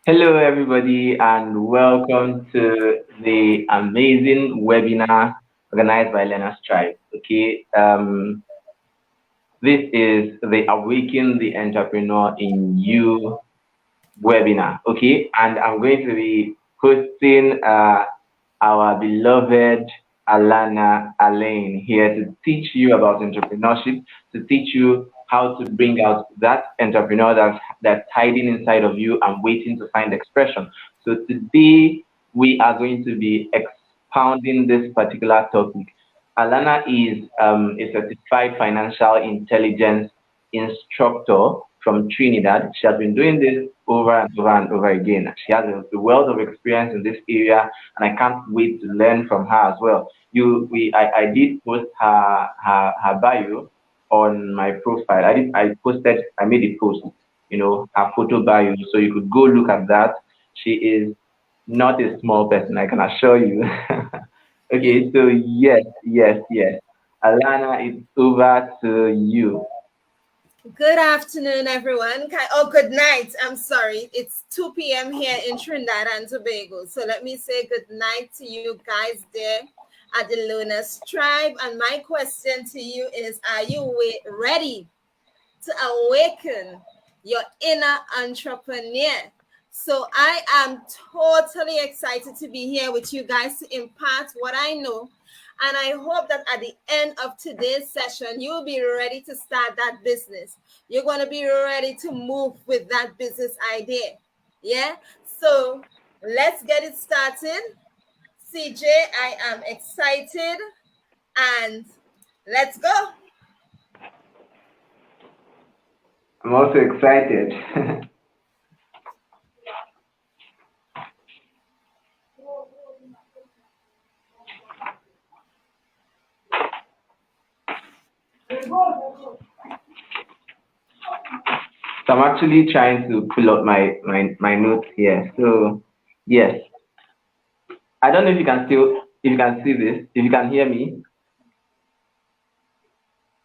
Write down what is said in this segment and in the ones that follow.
Hello, everybody, and welcome to the amazing webinar organized by Learner's Tribe. This is the Awaken the Entrepreneur in You webinar. And I'm going to be hosting our beloved Alana Alleyne here to teach you about entrepreneurship, to teach you how to bring out that entrepreneur that's hiding inside of you and waiting to find expression. So today we are going to be expounding this particular topic. Alana is a certified financial intelligence instructor from Trinidad. She has been doing this over and over and over again. She has a wealth of experience in this area, and I can't wait to learn from her as well. I did post her bio on my profile. I made a post, her photo bio, so you could go look at that. She is not a small person, I can assure you. Okay, so yes. Alana, it's over to you. Good afternoon, everyone. Good night. I'm sorry. It's 2 p.m. here in Trinidad and Tobago. So let me say good night to you guys there at the Lunas Tribe. And my question to you is, are you ready to awaken your inner entrepreneur? So I am totally excited to be here with you guys to impart what I know. And I hope that at the end of today's session, you'll be ready to start that business. You're going to be ready to move with that business idea. Yeah. So let's get it started. CJ, I am excited and let's go. I'm also excited. So I'm actually trying to pull up my notes here. So yes, I don't know if you can see this, if you can hear me.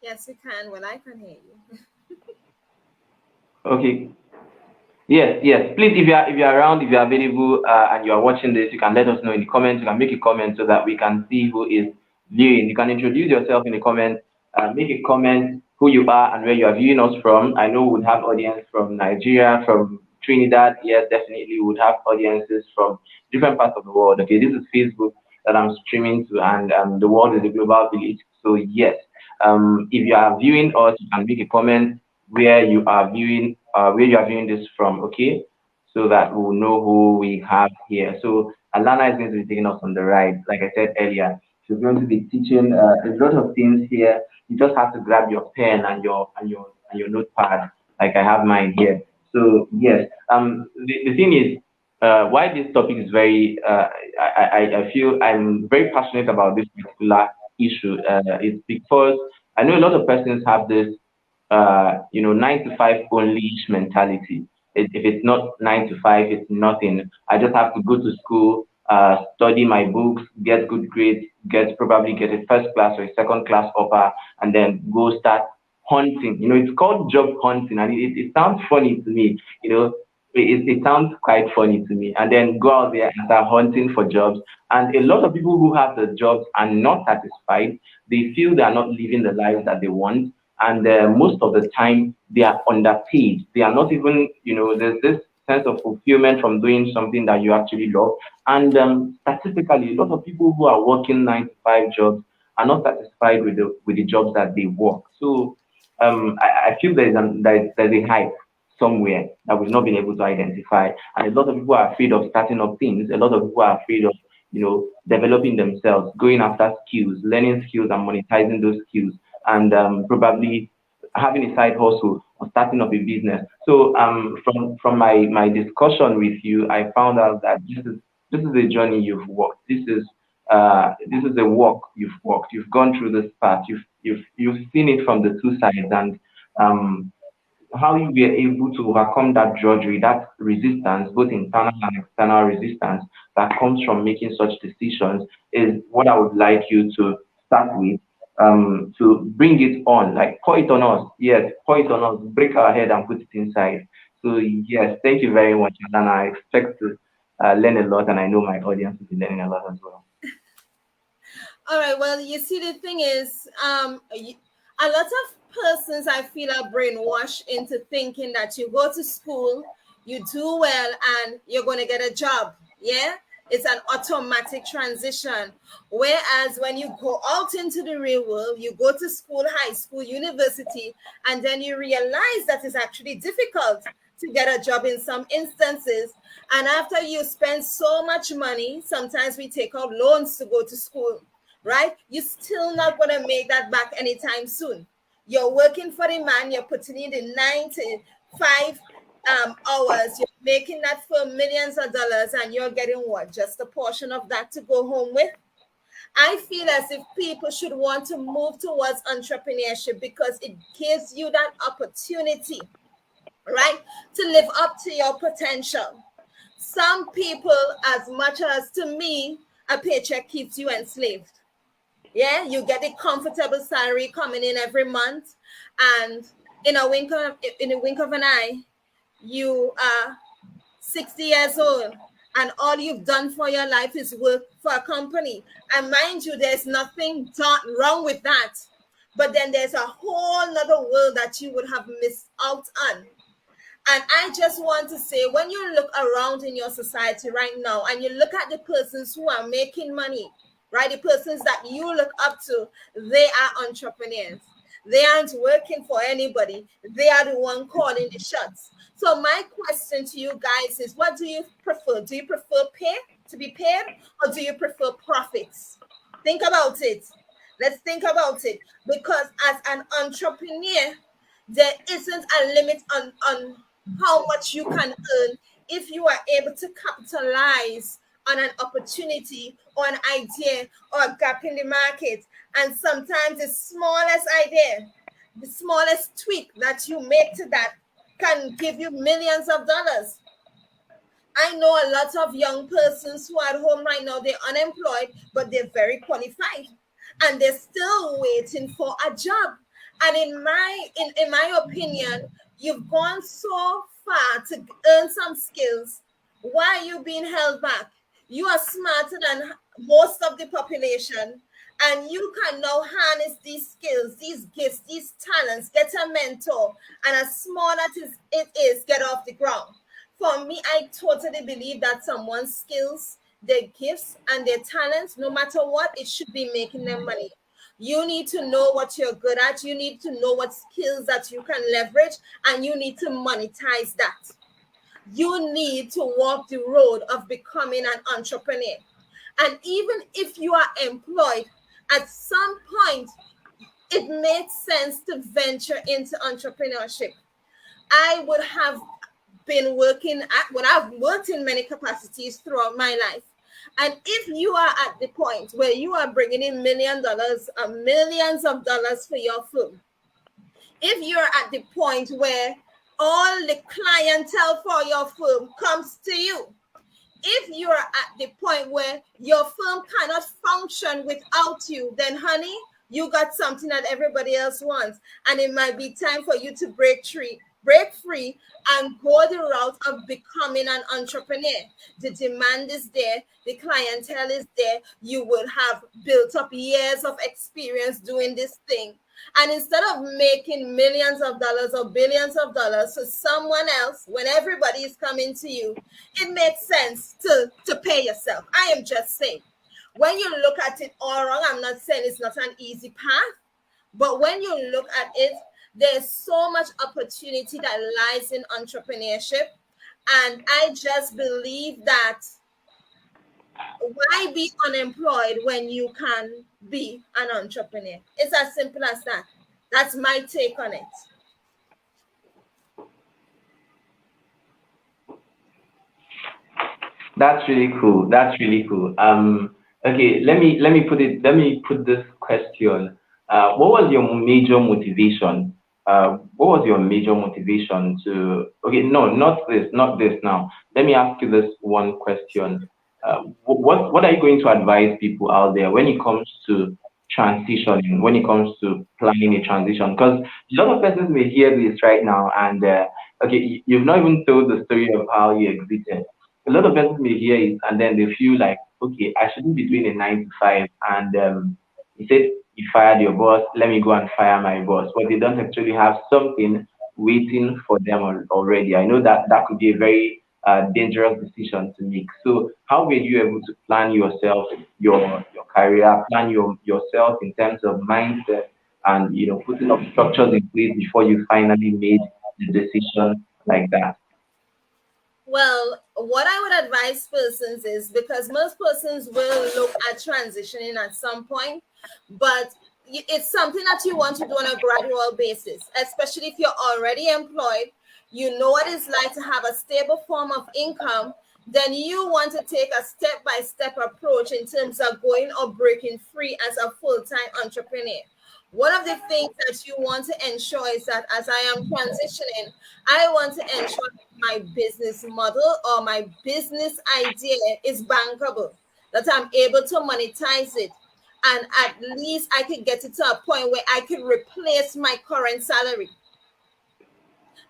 Yes, we can. Well, I can hear you. Okay. Yes. Please, if you're around, if you're available, and you are watching this, you can let us know in the comments. You can make a comment so that we can see who is viewing. You can introduce yourself in the comments. Make a comment who you are and where you are viewing us from. I know we would have audience from Nigeria, from Trinidad. Yes, definitely we would have audiences from different parts of the world. Okay, this is Facebook that I'm streaming to, and the world is a global village. So yes, if you are viewing us, you can make a comment where you are viewing this from, okay? So that we'll know who we have here. So Alana is going to be taking us on the ride. Like I said earlier, she's going to be teaching a lot of things here. You just have to grab your pen and your notepad, like I have mine here. So yes, the thing is, why this topic is very, I feel I'm very passionate about this particular issue. Is because I know a lot of persons have this 9 to 5 only mentality. If it's not 9 to 5, it's nothing. I just have to go to school, study my books, get good grades, probably get a first class or a second class upper, and then go start hunting. It's called job hunting, and it sounds funny to me. It sounds quite funny to me. And then go out there and start hunting for jobs. And a lot of people who have the jobs are not satisfied. They feel they are not living the lives that they want, and most of the time they are underpaid. They are not even, there's this sense of fulfillment from doing something that you actually love. And statistically, a lot of people who are working 9 to 5 jobs are not satisfied with the jobs that they work. So I feel there's a hype somewhere that we've not been able to identify, and a lot of people are afraid of starting up things. A lot of people are afraid of developing themselves, going after skills, learning skills, and monetizing those skills, and probably having a side hustle or starting up a business. So from my discussion with you, I found out that this is a journey you've walked. This is a walk you've walked. You've gone through this path. You've seen it from the two sides, and um, how you were able to overcome that drudgery, that resistance, both internal and external resistance that comes from making such decisions, is what I would like you to start with. To bring it on, like pour it on us. Yes, pour it on us, break our head and put it inside. So yes, thank you very much, and I expect to learn a lot, and I know my audience will be learning a lot as well. All right. Well, you see, the thing is, a lot of persons I feel are brainwashed into thinking that you go to school, you do well, and you're going to get a job. Yeah, it's an automatic transition. Whereas when you go out into the real world, you go to school, high school, university, and then you realize that it's actually difficult to get a job in some instances. And after you spend so much money, sometimes we take out loans to go to school, right? You're still not going to make that back anytime soon. You're working for the man, you're putting in the 9 to 5 hours, you're making that for millions of dollars, and you're getting what? Just a portion of that to go home with? I feel as if people should want to move towards entrepreneurship because it gives you that opportunity, right, to live up to your potential. Some people, as much as to me, a paycheck keeps you enslaved. Yeah, you get a comfortable salary coming in every month, and in a wink of an eye, you are 60 years old, and all you've done for your life is work for a company. And mind you, there's nothing wrong with that. But then there's a whole nother world that you would have missed out on. And I just want to say, when you look around in your society right now and you look at the persons who are making money, right? The persons that you look up to, they are entrepreneurs. They aren't working for anybody. They are the one calling the shots. So my question to you guys is, what do you prefer? Do you prefer to be paid, or do you prefer profits? Think about it. Let's think about it. Because as an entrepreneur, there isn't a limit on how much you can earn if you are able to capitalize on an opportunity or an idea or a gap in the market. And sometimes the smallest idea, the smallest tweak that you make to that can give you millions of dollars. I know a lot of young persons who are at home right now, they're unemployed, but they're very qualified and they're still waiting for a job. And in my opinion, you've gone so far to earn some skills. Why are you being held back? You are smarter than most of the population, and you can now harness these skills, these gifts, these talents, get a mentor, and as small as it is, get off the ground. For me, I totally believe that someone's skills, their gifts, and their talents, no matter what, it should be making them money. You need to know what you're good at. You need to know what skills that you can leverage, and you need to monetize that. You need to walk the road of becoming an entrepreneur. And even if you are employed, at some point, it makes sense to venture into entrepreneurship. I would have been I've worked in many capacities throughout my life. And if you are at the point where you are bringing in $1 million, millions of dollars for your firm, if you're at the point where all the clientele for your firm comes to you, if you're at the point where your firm cannot function without you, then honey, you got something that everybody else wants. And it might be time for you to break free and go the route of becoming an entrepreneur. The demand is there, the clientele is there. You will have built up years of experience doing this thing. And instead of making millions of dollars or billions of dollars for someone else, when everybody is coming to you, it makes sense to pay yourself. I am just saying. When you look at it all wrong, I'm not saying it's not an easy path, but when you look at it, there's so much opportunity that lies in entrepreneurship. And I just believe that why be unemployed when you can be an entrepreneur? It's as simple as that. That's my take on it. That's really cool. That's really cool. Okay, let me put this question. What was your major motivation? What was your major motivation to? Okay, no, not this. Now, let me ask you this one question. What are you going to advise people out there when it comes to when it comes to planning a transition? Because a lot of persons may hear this right now, and Okay, you've not even told the story of how you exited. A lot of people may hear it and then they feel like, okay, I shouldn't be doing a 9 to 5. And you said you fired your boss, let me go and fire my boss. But they don't actually have something waiting for them already. I know that that could be a very dangerous decision to make. So, how were you able to plan yourself, your career, plan yourself in terms of mindset, and putting up structures in place before you finally made the decision like that? Well, what I would advise persons is, because most persons will look at transitioning at some point, but it's something that you want to do on a gradual basis, especially if you're already employed. You know what it's like to have a stable form of income. Then you want to take a step by step approach in terms of going or breaking free as a full time entrepreneur. One of the things that you want to ensure is that as I am transitioning, I want to ensure that my business model or my business idea is bankable, that I'm able to monetize it. And at least I could get it to a point where I could replace my current salary.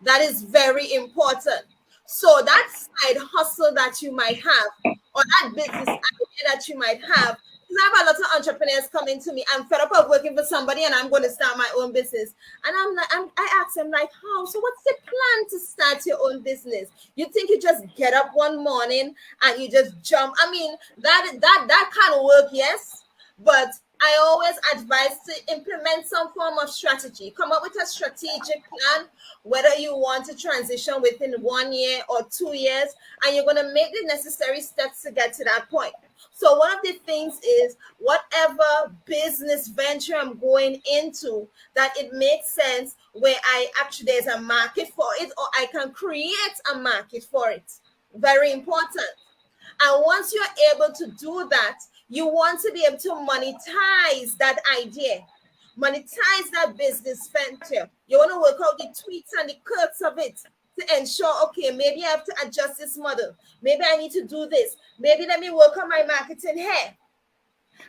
That is very important. So that side hustle that you might have, or that business idea that you might have, because I have a lot of entrepreneurs coming to me. I'm fed up of working for somebody, and I'm going to start my own business. And I ask them like, how? So what's the plan to start your own business? You think you just get up one morning and you just jump? I mean, that kind of work, yes, but I always advise to implement some form of strategy. Come up with a strategic plan, whether you want to transition within 1 year or 2 years, and you're going to make the necessary steps to get to that point. So, one of the things is whatever business venture I'm going into, that it makes sense where I actually there's a market for it, or I can create a market for it. Very important. And once you're able to do that, you want to be able to monetize that idea, monetize that business venture. You want to work out the tweaks and the quirks of it to ensure, okay, maybe I have to adjust this model. Maybe I need to do this. Maybe let me work on my marketing here.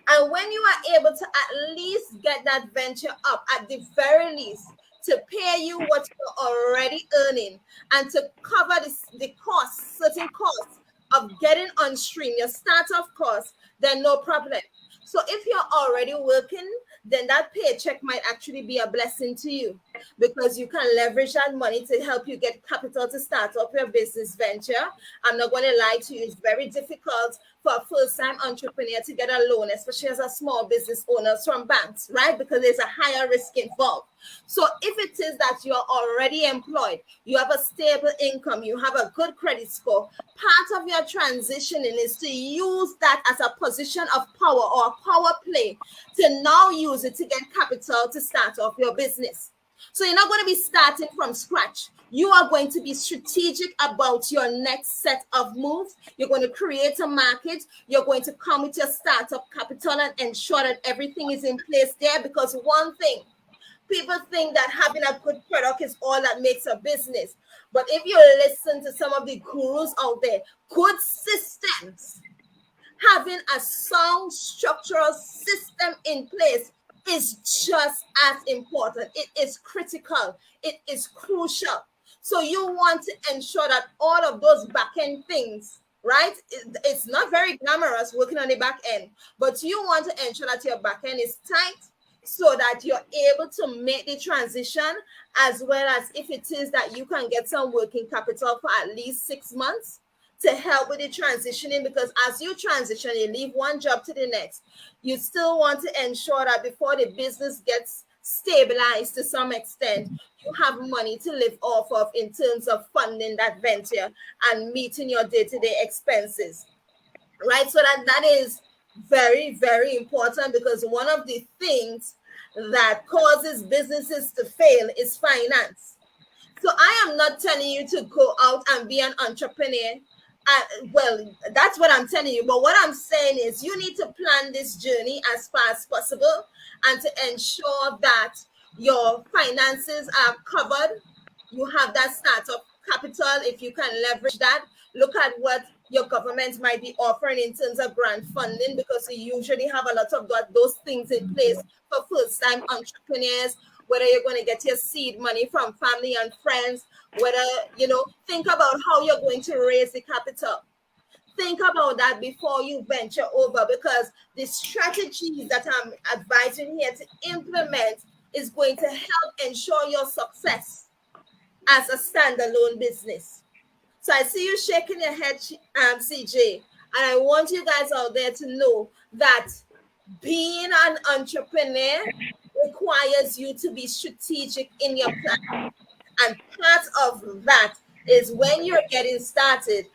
And when you are able to at least get that venture up, at the very least, to pay you what you're already earning and to cover the costs, certain costs of getting on stream, your startup costs, then no problem. So if you're already working, then that paycheck might actually be a blessing to you, because you can leverage that money to help you get capital to start up your business venture. I'm not going to lie to you, it's very difficult for a first-time entrepreneur to get a loan, especially as a small business owner, from banks, right? Because there's a higher risk involved. So if it is that you're already employed, you have a stable income, you have a good credit score, part of your transitioning is to use that as a position of power or a power play, to now use it to get capital to start off your business. So you're not going to be starting from scratch. You are going to be strategic about your next set of moves. You're going to create a market. You're going to come with your startup capital and ensure that everything is in place there. Because one thing, people think that having a good product is all that makes a business. But if you listen to some of the gurus out there, good systems, having a sound structural system in place is just as important. It is critical. It is crucial. So you want to ensure that all of those back end things, right? It's not very glamorous working on the back end, but you want to ensure that your back end is tight so that you're able to make the transition, as well as if it is that you can get some working capital for at least 6 months to help with the transitioning. Because as you transition, you leave one job to the next, you still want to ensure that before the business gets stabilized to some extent, you have money to live off of in terms of funding that venture and meeting your day-to-day expenses, right? So that is very, very important, because one of the things that causes businesses to fail is finance. So I am not telling you to go out and be an entrepreneur. Well, that's what I'm telling you. But what I'm saying is you need to plan this journey as far as possible and to ensure that your finances are covered. You have that startup capital. If you can leverage that, look at what your government might be offering in terms of grant funding, because we usually have a lot of those things in place for first time entrepreneurs. whether you're going to get your seed money from family and friends, whether, think about how you're going to raise the capital. Think about that before you venture over, because the strategies that I'm advising here to implement is going to help ensure your success as a standalone business. So I see you shaking your head, CJ, and I want you guys out there to know that being an entrepreneur requires you to be strategic in your plan. And part of that is when you're getting started,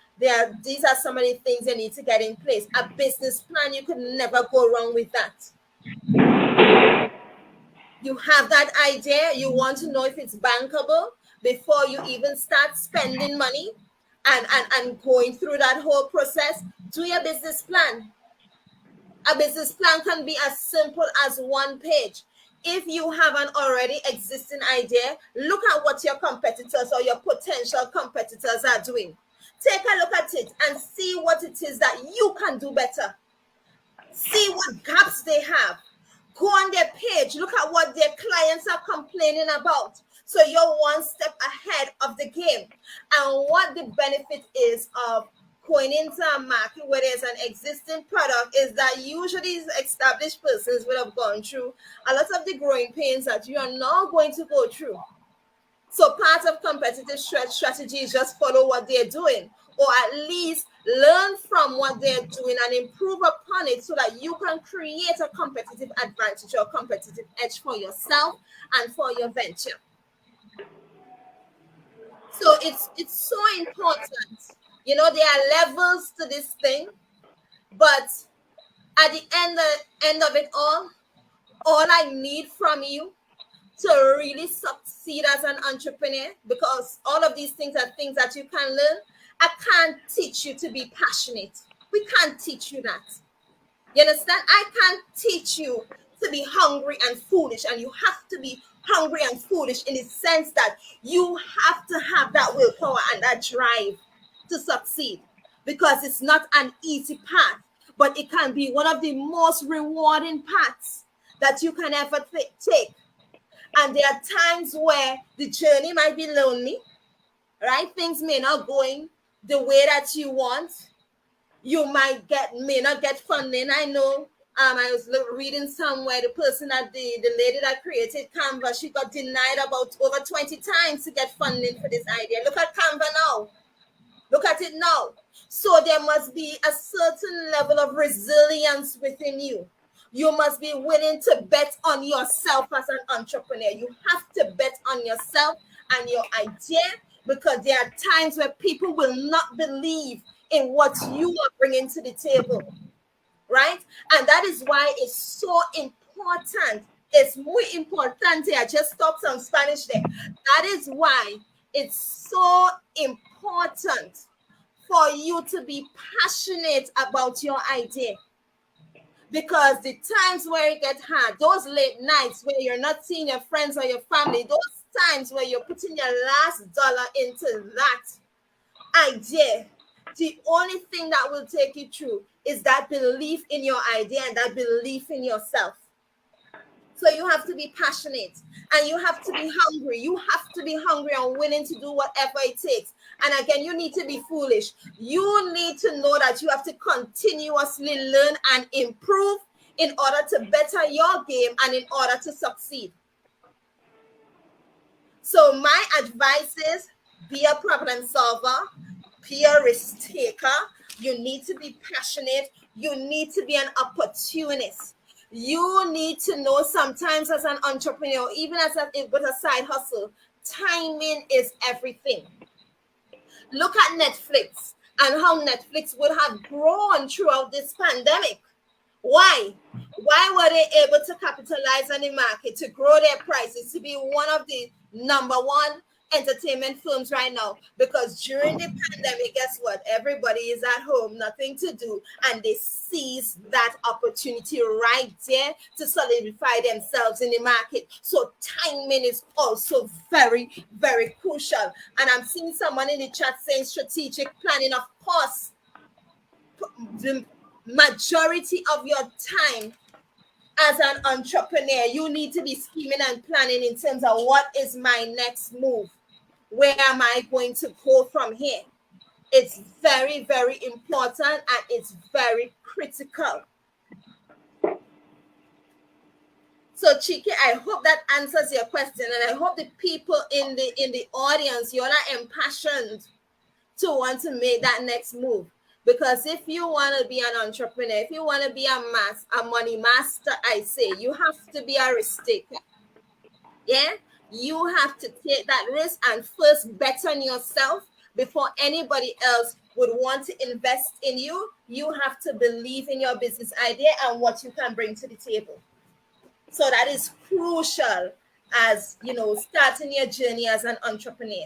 these are some of the things you need to get in place. A business plan, you could never go wrong with that. You have that idea, you want to know if it's bankable before you even start spending money and going through that whole process. Do your business plan. A business plan can be as simple as one page. If you have an already existing idea, look at what your competitors or your potential competitors are doing. Take a look at it and see what it is that you can do better. See what gaps they have. Go on their page, look at what their clients are complaining about. So you're one step ahead of the game. And what the benefit is of going into a market where there's an existing product is that usually these established persons will have gone through a lot of the growing pains that you are now going to go through. So part of competitive strategy is just follow what they're doing, or at least learn from what they're doing and improve upon it so that you can create a competitive advantage or competitive edge for yourself and for your venture. So it's so important. There are levels to this thing, but at the end of it all I need from you to really succeed as an entrepreneur, because all of these things are things that you can learn. I can't teach you to be passionate. We can't teach you that. You understand? I can't teach you to be hungry and foolish, and you have to be hungry and foolish in the sense that you have to have that willpower and that drive to succeed, because it's not an easy path, but it can be one of the most rewarding paths that you can ever take. And there are times where the journey might be lonely, right? Things may not going the way that you want. You may not get funding. I know I was reading somewhere the person that the lady that created Canva, she got denied about over 20 times to get funding for this idea. Look at Canva now. Look at it now. So there must be a certain level of resilience within you. You must be willing to bet on yourself as an entrepreneur. You have to bet on yourself and your idea, because there are times where people will not believe in what you are bringing to the table, right? And that is why it's so important. It's muy importante. I just talked some Spanish there. That is why it's so important for you to be passionate about your idea. Because the times where it gets hard, those late nights where you're not seeing your friends or your family, those times where you're putting your last dollar into that idea, the only thing that will take you through is that belief in your idea and that belief in yourself. So you have to be passionate and you have to be hungry. You have to be hungry and willing to do whatever it takes. And again, you need to be foolish. You need to know that you have to continuously learn and improve in order to better your game and in order to succeed. So my advice is be a problem solver, be a risk taker. You need to be passionate. You need to be an opportunist. You need to know sometimes as an entrepreneur, even with a side hustle, timing is everything. Look at Netflix and how Netflix would have grown throughout this pandemic. Why? Why were they able to capitalize on the market, to grow their prices, to be one of the number one entertainment firms right now? Because during the pandemic, guess what? Everybody is at home, nothing to do, and they seize that opportunity right there to solidify themselves in the market. So timing is also very, very crucial. And I'm seeing someone in the chat saying strategic planning. Of course, the majority of your time as an entrepreneur, you need to be scheming and planning in terms of what is my next move? Where am I going to go from here? It's very, very important and it's very critical. So Chiki, I hope that answers your question, and I hope the people in the audience, you're not impassioned to want to make that next move. Because if you want to be an entrepreneur, if you want to be a money master, I say you have to be a risk taker. Yeah, you have to take that risk and first bet on yourself before anybody else would want to invest in you. You have to believe in your business idea and what you can bring to the table. So that is crucial as, starting your journey as an entrepreneur.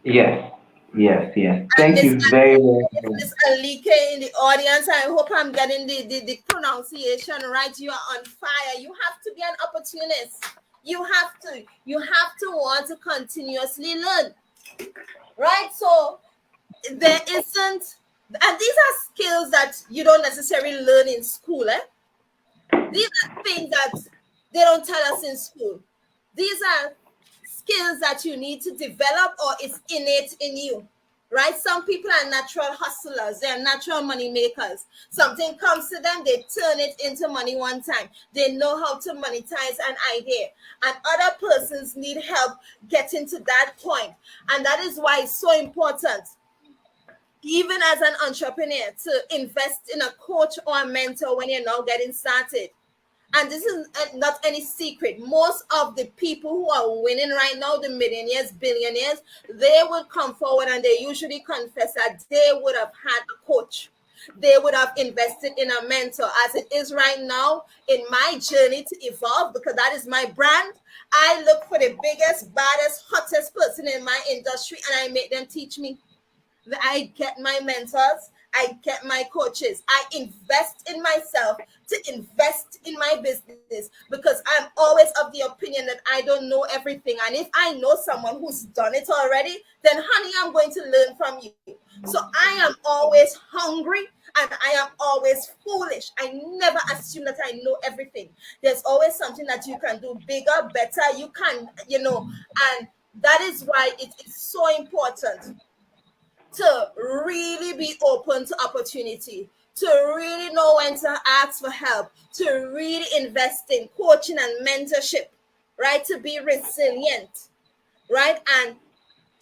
Yes, yes, yes. And Thank you very, very much. Miss Alike in the audience, I hope I'm getting the pronunciation right. You are on fire. You have to be an opportunist. You have to want to continuously learn. Right? So there isn't, and these are skills that you don't necessarily learn in school, eh? These are things that they don't tell us in school. These are skills that you need to develop or it's innate in you, right? Some people are natural hustlers. They're natural money makers. Something comes to them, they turn it into money one time. They know how to monetize an idea. And other persons need help getting to that point. And that is why it's so important, even as an entrepreneur, to invest in a coach or a mentor when you're now getting started. And this is not any secret. Most of the people who are winning right now, the millionaires, billionaires, they would come forward and they usually confess that they would have had a coach. They would have invested in a mentor. As it is right now in my journey to evolve, because that is my brand, I look for the biggest, baddest, hottest person in my industry and I make them teach me. I get my mentors, I get my coaches, I invest in myself to invest in my business, because I'm always of the opinion that I don't know everything. And if I know someone who's done it already, then honey, I'm going to learn from you. So I am always hungry and I am always foolish. I never assume that I know everything. There's always something that you can do bigger, better. You can, and that is why it is so important to really be open to opportunity, to really know when to ask for help, to really invest in coaching and mentorship, right? To be resilient, right? And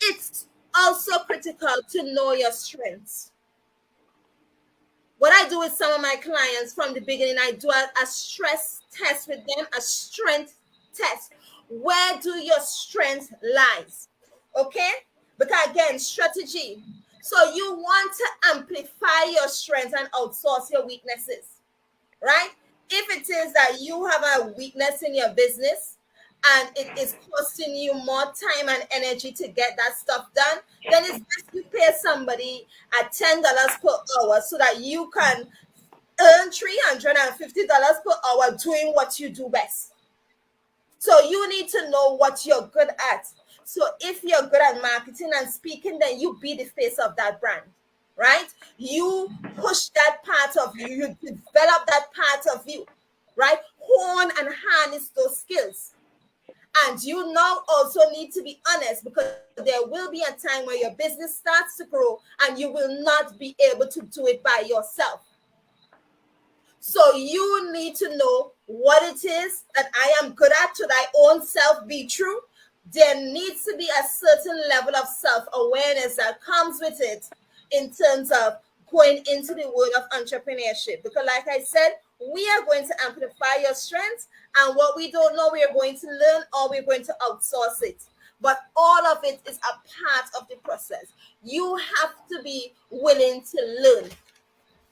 it's also critical to know your strengths. What I do with some of my clients from the beginning, I do a stress test with them, a strength test. Where do your strength lies? Okay? Because again, strategy. So you want to amplify your strengths and outsource your weaknesses, right? If it is that you have a weakness in your business and it is costing you more time and energy to get that stuff done, then it's best you pay somebody at $10 per hour so that you can earn $350 per hour doing what you do best. So you need to know what you're good at. So if you're good at marketing and speaking, then you be the face of that brand, right? You push that part of you, you develop that part of you, right? Hone and harness those skills. And you now also need to be honest, because there will be a time where your business starts to grow and you will not be able to do it by yourself. So you need to know what it is that I am good at to thy own self be true. There needs to be a certain level of self-awareness that comes with it in terms of going into the world of entrepreneurship. Because like I said, we are going to amplify your strengths, and what we don't know, we are going to learn, or we're going to outsource it. But all of it is a part of the process. You have to be willing to learn.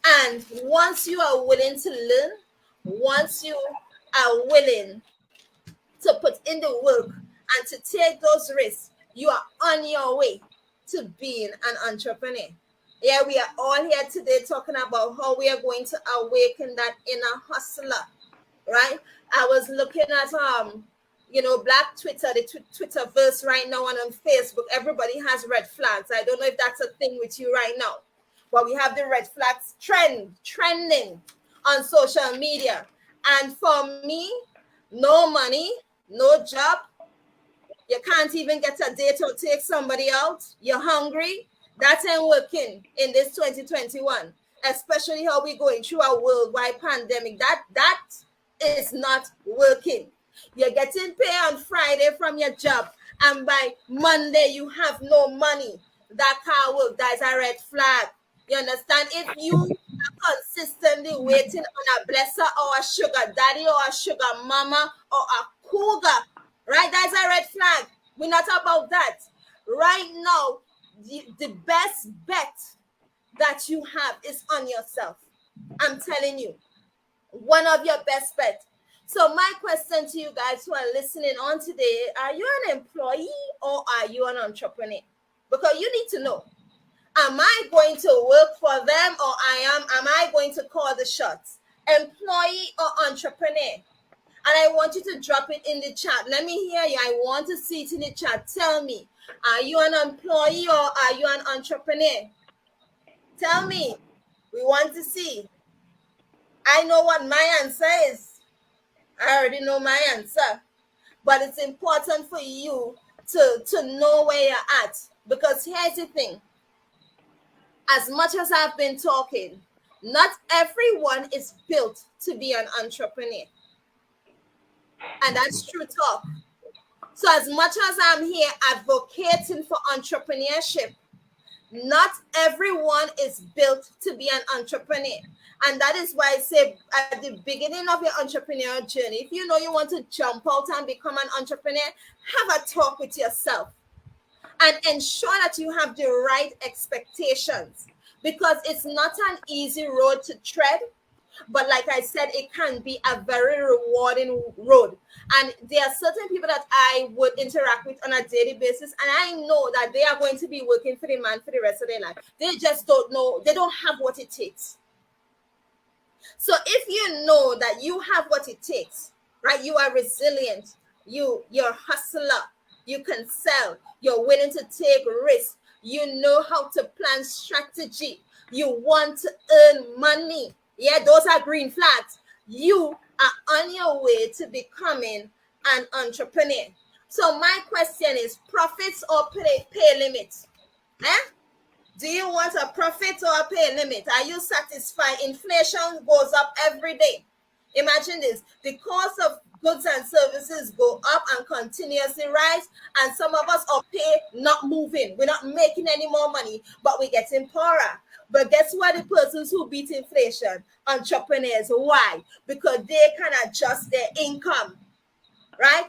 And once you are willing to learn, once you are willing to put in the work and to take those risks, you are on your way to being an entrepreneur. Yeah, we are all here today talking about how we are going to awaken that inner hustler, right? I was looking at Black Twitter, the Twitterverse right now, and on Facebook, everybody has red flags. I don't know if that's a thing with you right now, but we have the red flags trending on social media. And for me, no money, no job, you can't even get a date or take somebody out. You're hungry. That ain't working in this 2021, especially how we're going through a worldwide pandemic. That is not working. You're getting paid on Friday from your job, and by Monday you have no money. That can't work. That's a red flag. You understand? If you are consistently waiting on a blesser or a sugar daddy or a sugar mama or a cougar, right? That's a red flag. We're not about that. Right now, the best bet that you have is on yourself. I'm telling you, one of your best bet. So my question to you guys who are listening on today, are you an employee or are you an entrepreneur? Because you need to know, am I going to work for them or am I going to call the shots? Employee or entrepreneur? And I want you to drop it in the chat. Let me hear you. I want to see it in the chat. Tell me, are you an employee or are you an entrepreneur? Tell me. We want to see. I know what my answer is. I already know my answer. But it's important for you to know where you're at. Because here's the thing. As much as I've been talking, not everyone is built to be an entrepreneur. And that's true talk. So as much as I'm here advocating for entrepreneurship, not everyone is built to be an entrepreneur. And that is why I say at the beginning of your entrepreneurial journey, if you know you want to jump out and become an entrepreneur, have a talk with yourself and ensure that you have the right expectations, because it's not an easy road to tread. But like I said, it can be a very rewarding road. And there are certain people that I would interact with on a daily basis. And I know that they are going to be working for the man for the rest of their life. They just don't know. They don't have what it takes. So if you know that you have what it takes, right? You are resilient. You're a hustler. You can sell. You're willing to take risks. You know how to plan strategy. You want to earn money. Yeah, those are green flags. You are on your way to becoming an entrepreneur. So my question is, profits or pay limits? Eh? Do you want a profit or a pay limit? Are you satisfied? Inflation goes up every day. Imagine this. The cost of goods and services go up and continuously rise. And some of us are pay not moving. We're not making any more money, but we're getting poorer. But guess what? The persons who beat inflation? Entrepreneurs. Why? Because they can adjust their income, right?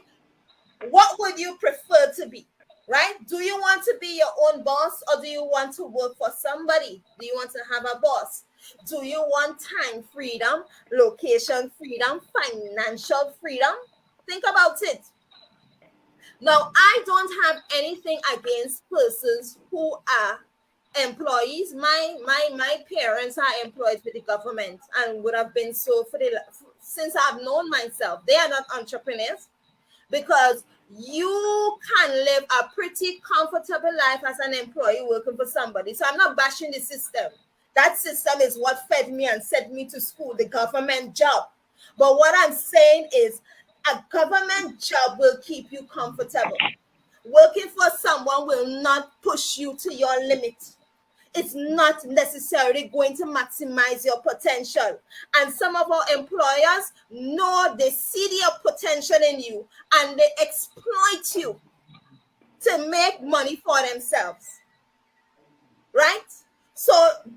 What would you prefer to be, right? Do you want to be your own boss or do you want to work for somebody? Do you want to have a boss? Do you want time freedom, location freedom, financial freedom? Think about it. Now, I don't have anything against persons who are employees. My parents are employed with the government and would have been so since I've known myself. They are not entrepreneurs, because you can live a pretty comfortable life as an employee working for somebody. So I'm not bashing the system. That system is what fed me and sent me to school, the government job. But what I'm saying is, a government job will keep you comfortable. Working for someone will not push you to your limit. It's not necessarily going to maximize your potential. And some of our employers know, they see their potential in you and they exploit you to make money for themselves. Right? So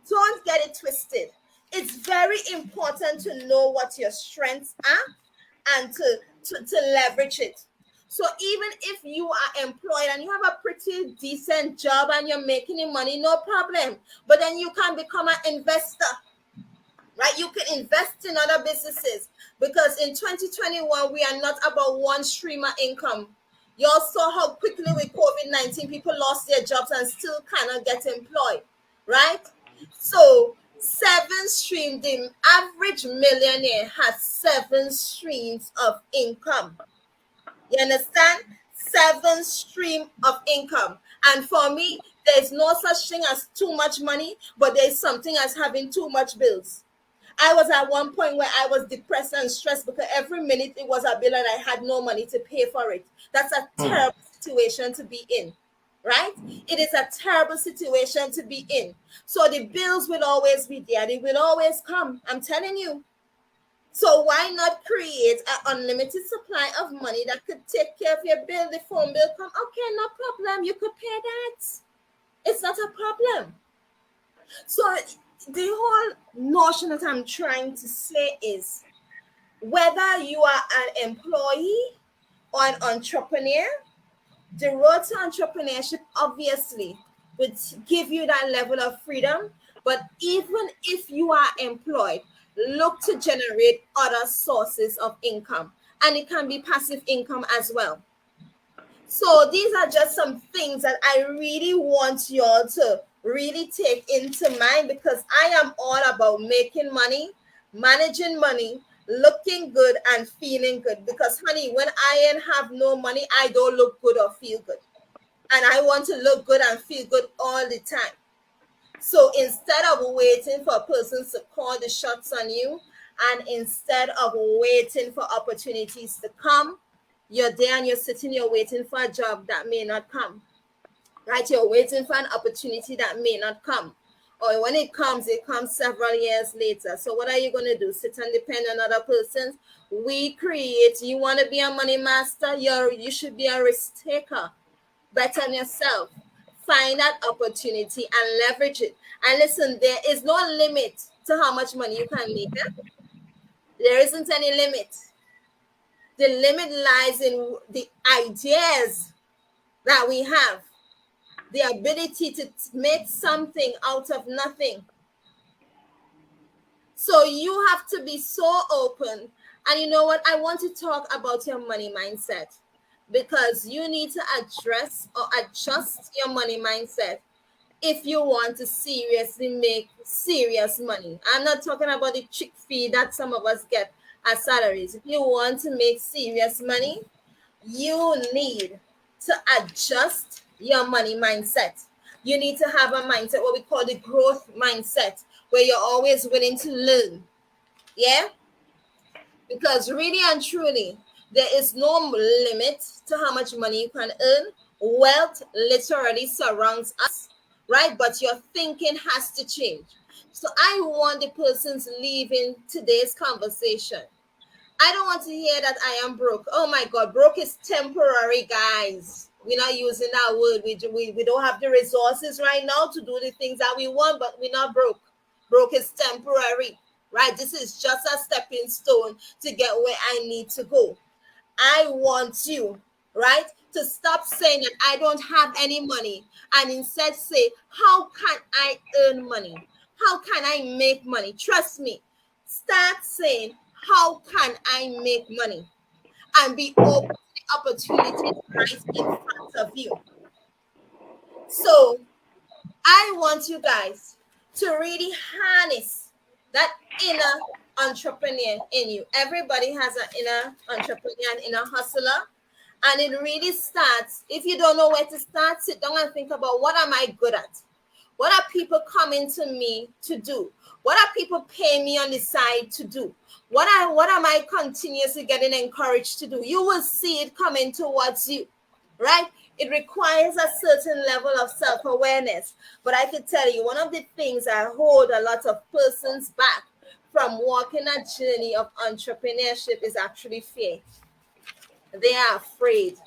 don't get it twisted. It's very important to know what your strengths are and to leverage it. So even if you are employed and you have a pretty decent job and you're making money, no problem. But then you can become an investor, right? You can invest in other businesses, because in 2021, we are not about one stream of income. You all saw how quickly with COVID-19, people lost their jobs and still cannot get employed, right? So 7 streams, the average millionaire has 7 streams of income. You understand? 7 stream of income. And for me, there's no such thing as too much money, but there's something as having too much bills. I was at one point where I was depressed and stressed because every minute it was a bill and I had no money to pay for it. That's a Hmm. terrible situation to be in, right? It is a terrible situation to be in. So the bills will always be there. They will always come. I'm telling you. So why not create an unlimited supply of money that could take care of your bill? The phone bill come. Okay, no problem. You could pay that. It's not a problem. So the whole notion that I'm trying to say is whether you are an employee or an entrepreneur, the road to entrepreneurship obviously would give you that level of freedom. But even if you are employed, look to generate other sources of income. And it can be passive income as well. So these are just some things that I really want y'all to really take into mind because I am all about making money, managing money, looking good and feeling good. Because honey, when I ain't have no money, I don't look good or feel good. And I want to look good and feel good all the time. So instead of waiting for persons to call the shots on you, and instead of waiting for opportunities to come, you're there and you're sitting, you're waiting for a job that may not come, right? You're waiting for an opportunity that may not come. Or when it comes several years later. So what are you going to do? Sit and depend on other persons? We create, you want to be a money master? You should be a risk taker. Bet on yourself. Find that opportunity and leverage it. And listen, there is no limit to how much money you can make. Eh? There isn't any limit. The limit lies in the ideas that we have, the ability to make something out of nothing. So you have to be so open. And you know what? I want to talk about your money mindset because you need to address or adjust your money mindset if you want to seriously make serious money. I'm not talking about the chick fee that some of us get as salaries. If you want to make serious money, you need to adjust your money mindset. You need to have a mindset, what we call the growth mindset, where you're always willing to learn. Yeah? Because really and truly, there is no limit to how much money you can earn. Wealth literally surrounds us, right? But your thinking has to change. So I want the persons leaving today's conversation. I don't want to hear that I am broke. Oh my God, broke is temporary, guys. We're not using that word. We don't have the resources right now to do the things that we want, but we're not broke. Broke is temporary, right? This is just a stepping stone to get where I need to go. I want you, right, to stop saying that I don't have any money and instead say, how can I earn money? How can I make money? Trust me. Start saying, how can I make money? And be open to the opportunities right in front of you. So I want you guys to really harness that inner entrepreneur in you. Everybody has an inner entrepreneur and inner hustler. And it really starts, if you don't know where to start, sit down and think about what am I good at? What are people coming to me to do? What are people paying me on the side to do? What am I continuously getting encouraged to do? You will see it coming towards you, right? It requires a certain level of self-awareness. But I can tell you, one of the things that hold a lot of persons back from walking a journey of entrepreneurship is actually fear. They are afraid.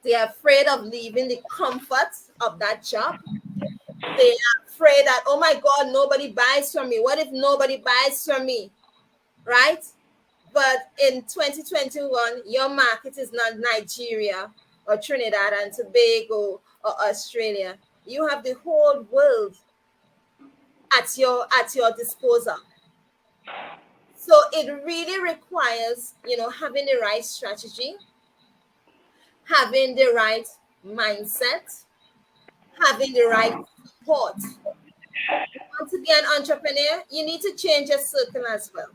They are afraid of leaving the comfort of that job. They are afraid that, oh my God, nobody buys from me. What if nobody buys from me? Right? But in 2021, your market is not Nigeria or Trinidad and Tobago or Australia. You have the whole world at your disposal. So it really requires, having the right strategy, having the right mindset, having the right support. You want to be an entrepreneur, you need to change your circle as well.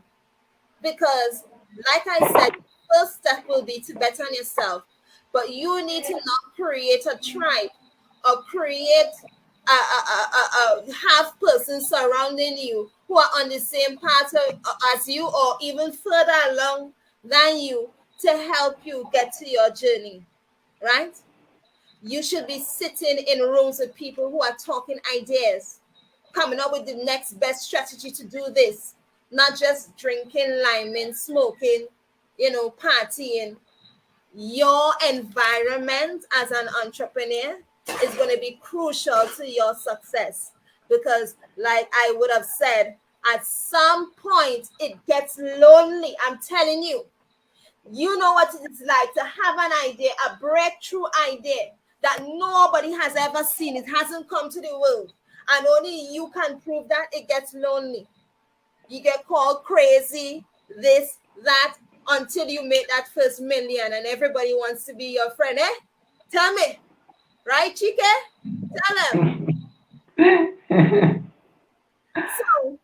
Because, like I said, the first step will be to bet on yourself. But you need to not create a tribe or create have persons surrounding you who are on the same path as you or even further along than you to help you get to your journey, right? You should be sitting in rooms with people who are talking ideas, coming up with the next best strategy to do this, not just drinking, liming, smoking, partying. Your environment as an entrepreneur is going to be crucial to your success because, like I would have said, at some point it gets lonely. I'm telling you, you know what it's like to have an idea, a breakthrough idea that nobody has ever seen. It hasn't come to the world, and only you can prove that. It gets lonely. You get called crazy, this, that, until you make that first million and everybody wants to be your friend, eh? Tell me, right, Chike? Tell them. So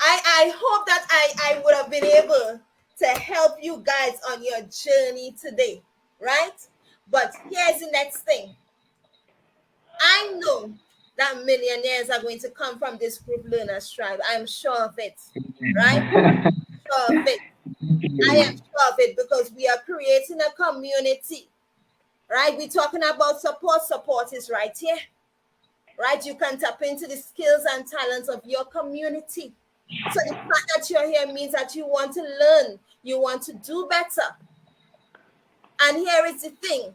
I hope that I would have been able to help you guys on your journey today, right? But here's the next thing. I know that millionaires are going to come from this group Learners Tribe. I'm sure of it, right? Sure of it. I am sure of it because we are creating a community, right? We're talking about support. Support is right here, right? You can tap into the skills and talents of your community. So the fact that you're here means that you want to learn, you want to do better. And here is the thing.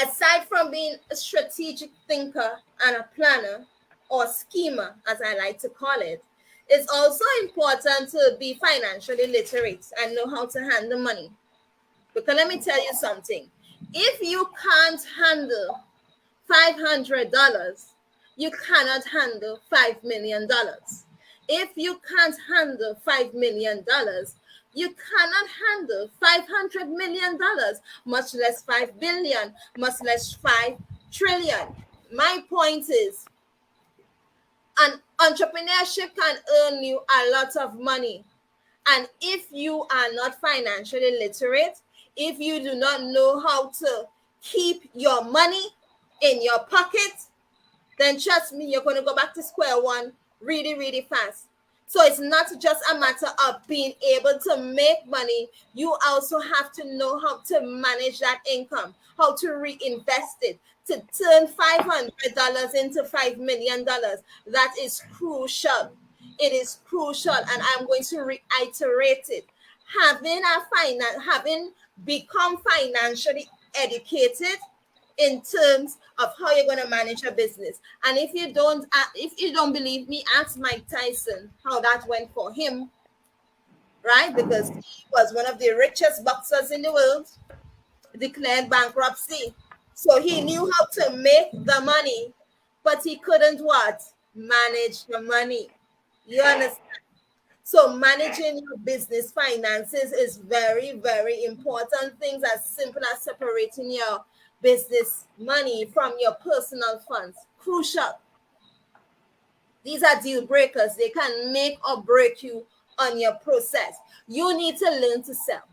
Aside from being a strategic thinker and a planner, or schemer, as I like to call it, it's also important to be financially literate and know how to handle money. Because let me tell you something. If you can't handle $500, you cannot handle $5 million. If you can't handle $5 million, you cannot handle $500 million, much less 5 billion, much less 5 trillion. My point is, an entrepreneurship can earn you a lot of money. And if you are not financially literate, if you do not know how to keep your money in your pocket, then trust me, you're going to go back to square one really, really fast. So it's not just a matter of being able to make money. You also have to know how to manage that income, how to reinvest it, to turn $500 into $5 million. That is crucial. It is crucial, and I'm going to reiterate it. Having become financially educated in terms of how you're going to manage a business. And if you don't believe me, ask Mike Tyson how that went for him, right? Because he was one of the richest boxers in the world, declared bankruptcy. So he knew how to make the money, but he couldn't what? Manage the money. You understand? So managing your business finances is very, very important. Things as simple as separating your business money from your personal funds. Crucial. These are deal breakers. They can make or break you on your process. You need to learn to sell.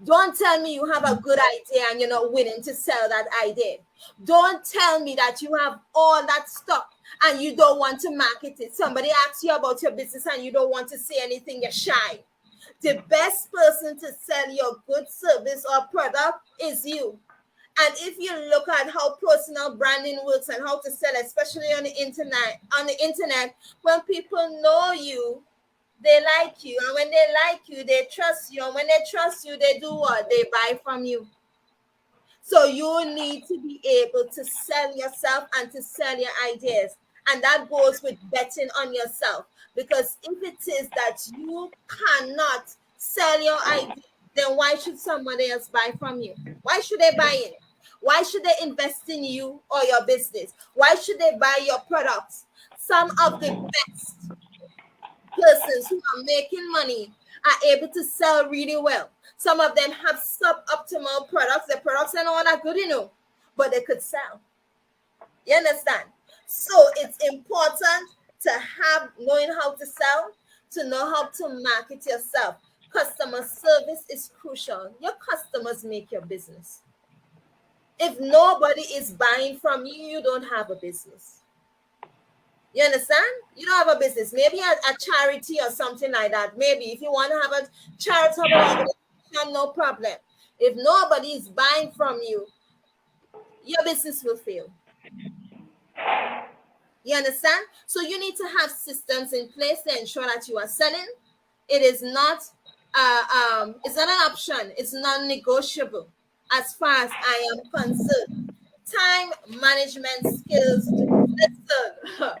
Don't tell me you have a good idea and you're not willing to sell that idea. Don't tell me that you have all that stuff and you don't want to market it. Somebody asks you about your business and you don't want to say anything, you're shy. The best person to sell your good service or product is you. And if you look at how personal branding works and how to sell, especially on the internet, when people know you, they like you. And when they like you, they trust you. And when they trust you, they do what? They buy from you. So you need to be able to sell yourself and to sell your ideas. And that goes with betting on yourself. Because if it is that you cannot sell your idea, then why should somebody else buy from you? Why should they buy it? Why should they invest in you or your business? Why should they buy your products? Some of the best persons who are making money are able to sell really well. Some of them have suboptimal products. The products are not that good, but they could sell. You understand? So it's important to have knowing how to sell, to know how to market yourself. Customer service is crucial. Your customers make your business. If nobody is buying from you, you don't have a business. You understand? You don't have a business, maybe a charity or something like that. Maybe if you want to have a charitable organization, no problem. If nobody is buying from you, your business will fail. You understand? So you need to have systems in place to ensure that you are selling. It is not it's not an option, it's non-negotiable as far as I am concerned. Time management skills. Listen,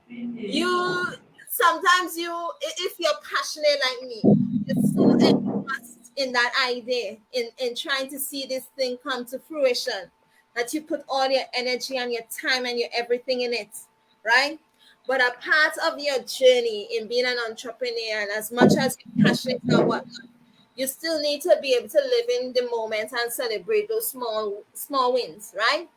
you sometimes if you're passionate like me, you're so engrossed in that idea, in trying to see this thing come to fruition, that you put all your energy and your time and your everything in it, right? But a part of your journey in being an entrepreneur, and as much as you're passionate and whatnot, you still need to be able to live in the moment and celebrate those small wins, right?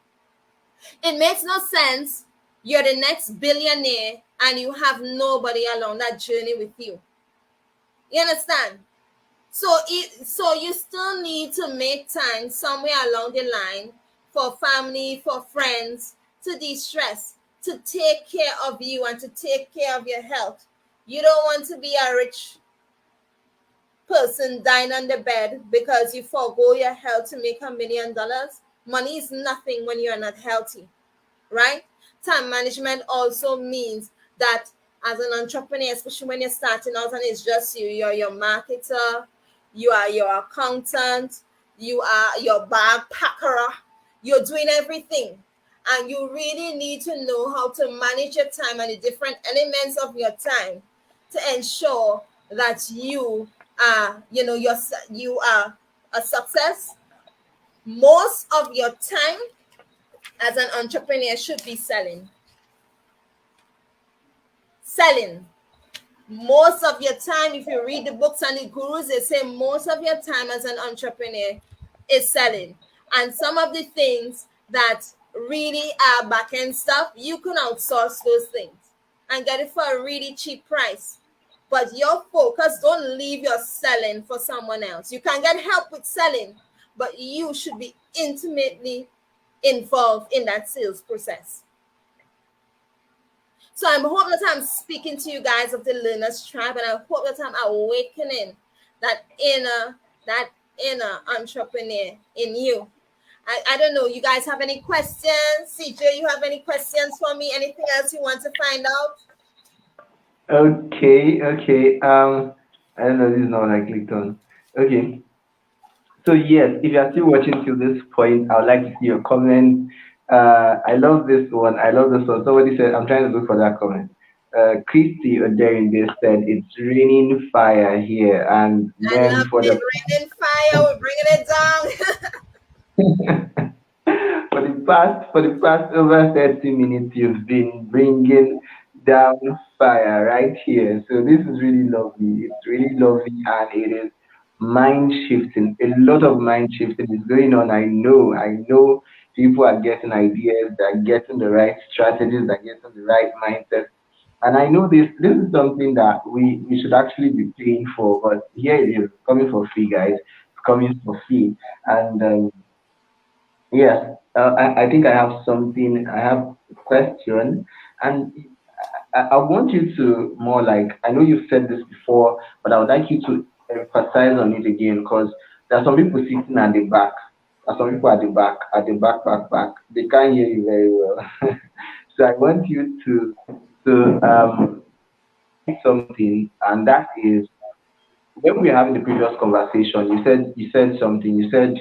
It makes no sense. You're the next billionaire and you have nobody along that journey with you. You understand? So you still need to make time somewhere along the line for family, for friends, to de-stress, to take care of you and to take care of your health. You don't want to be a rich person dying on the bed because you forego your health to make $1 million. Money is nothing when you're not healthy, right? Time management also means that as an entrepreneur, especially when you're starting out and it's just you, you're your marketer, you are your accountant, you are your backpacker, you're doing everything. And you really need to know how to manage your time and the different elements of your time to ensure that you are, you are a success. Most of your time as an entrepreneur should be selling. Selling. Most of your time, if you read the books and the gurus, they say most of your time as an entrepreneur is selling. And some of the things that really are back end stuff, you can outsource those things and get it for a really cheap price. But your focus, don't leave your selling for someone else. You can get help with selling, but you should be intimately involved in that sales process. So I hope that I'm speaking to you guys of the learners tribe, and I hope that I'm awakening that inner entrepreneur in you. I don't know. You guys have any questions? CJ, you have any questions for me? Anything else you want to find out? Okay, okay. I don't know. This is not what I clicked on. Okay. So yes, if you are still watching till this point, I would like to see your comment. I love this one. I love this one. Somebody said, I'm trying to look for that comment. Christy Oderinde said, it's raining fire here. And I then love for it. the Rain and fire. We're bringing it down. for the past over 30 minutes, you've been bringing down fire right here. So this is really lovely. It's really lovely, and it is mind shifting. A lot of mind shifting is going on. I know people are getting ideas, they're getting the right strategies, they're getting the right mindset. And I know this is something that we should actually be paying for, but here it is coming for free, guys. It's coming for free. And yes, I think I have something. I have a question, and I want you to more like, I know you've said this before, but I would like you to emphasize on it again, because there are some people sitting at the back. There are some people at the back. They can't hear you very well. So I want you to say something, and that is, when we were having the previous conversation, you said something. You said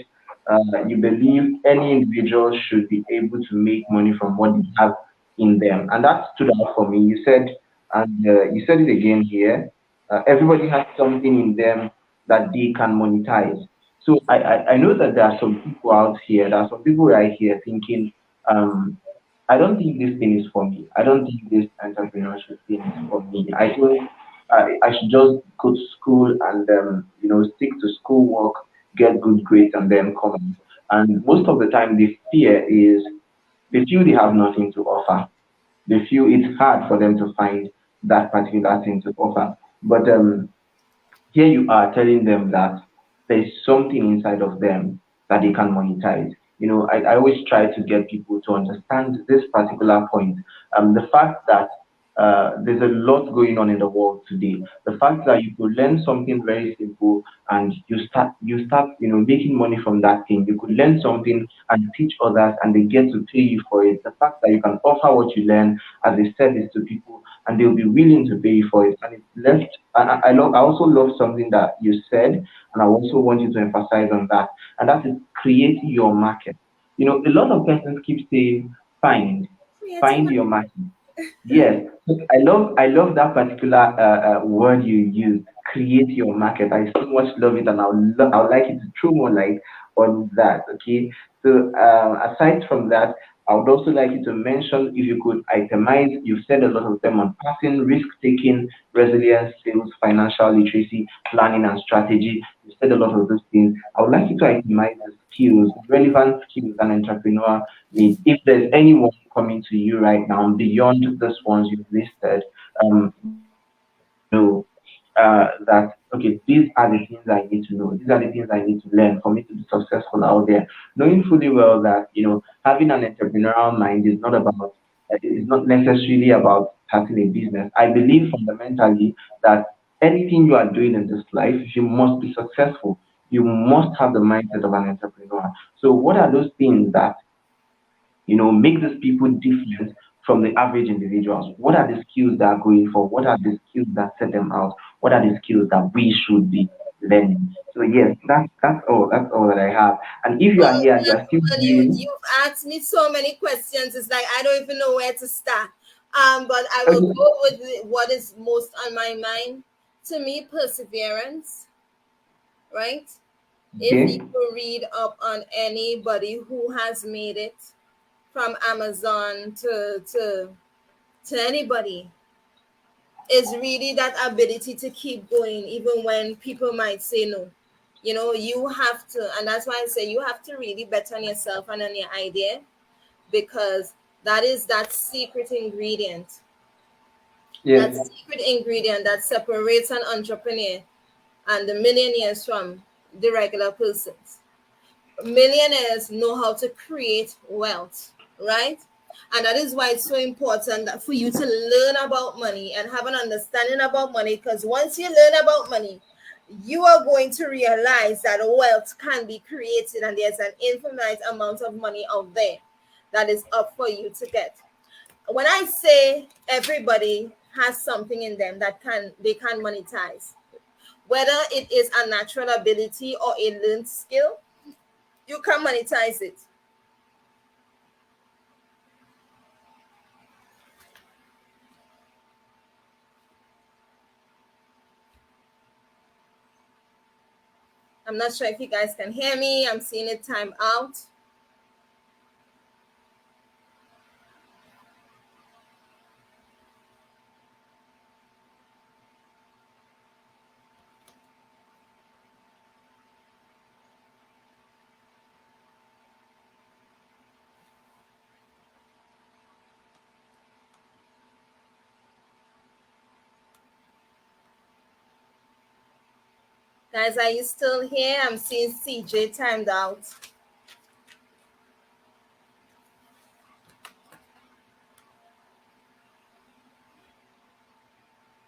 you believe any individual should be able to make money from what they have in them, and that stood out for me. You said, and you said it again here. Everybody has something in them that they can monetize. So I know that there are some people out here. There are some people right here thinking, um, I don't think this thing is for me. I don't think this entrepreneurship thing is for me. I think I should just go to school and stick to schoolwork, get good grades, and then come on. And most of the time, the fear is they feel they have nothing to offer. They feel it's hard for them to find that particular thing to offer. But here you are telling them that there's something inside of them that they can monetize. I always try to get people to understand this particular point. The fact that there's a lot going on in the world today. The fact that you could learn something very simple and you start making money from that thing. You could learn something and teach others and they get to pay you for it. The fact that you can offer what you learn as a service to people and they'll be willing to pay you for it. And it's left. I also love something that you said, and I also want you to emphasize on that, and that is creating your market. A lot of persons keep saying, find, Creating find my your market. Yes, I love that particular word you used. Create your market. I so much love it, and I would like you to throw more light on that. Okay. So aside from that, I would also like you to mention if you could itemize. You've said a lot of them on passing, risk taking, resilience, sales, financial literacy, planning, and strategy. You said a lot of those things. I would like you to itemize the skills, relevant skills an entrepreneur needs. If there's anyone coming to you right now beyond those ones you've listed, that okay, these are the things I need to know. These are the things I need to learn for me to be successful out there. Knowing fully well that having an entrepreneurial mind is not necessarily about starting a business. I believe fundamentally that anything you are doing in this life, you must be successful. You must have the mindset of an entrepreneur. So what are those things that make these people different from the average individuals? What are the skills they are going for? What are the skills that set them out? What are the skills that we should be learning? So yes, that's all that I have. And if you are Oh, here and you are still gentlemen, doing you've asked me so many questions. It's like I don't even know where to start. But I will okay, go with what is most on my mind. To me, perseverance, right? If you okay, read up on anybody who has made it, from Amazon to anybody, is really that ability to keep going even when people might say no. You have to, and that's why I say you have to really bet on yourself and on your idea, because that is that secret ingredient, yes, that separates an entrepreneur and the millionaires from the regular persons. Millionaires know how to create wealth, right? And that is why it's so important that for you to learn about money and have an understanding about money, because once you learn about money, you are going to realize that wealth can be created and there's an infinite amount of money out there that is up for you to get. When I say everybody has something in them that they can monetize, whether it is a natural ability or a learned skill, you can monetize it. I'm not sure if you guys can hear me. I'm seeing it time out. Guys, are you still here? I'm seeing CJ timed out.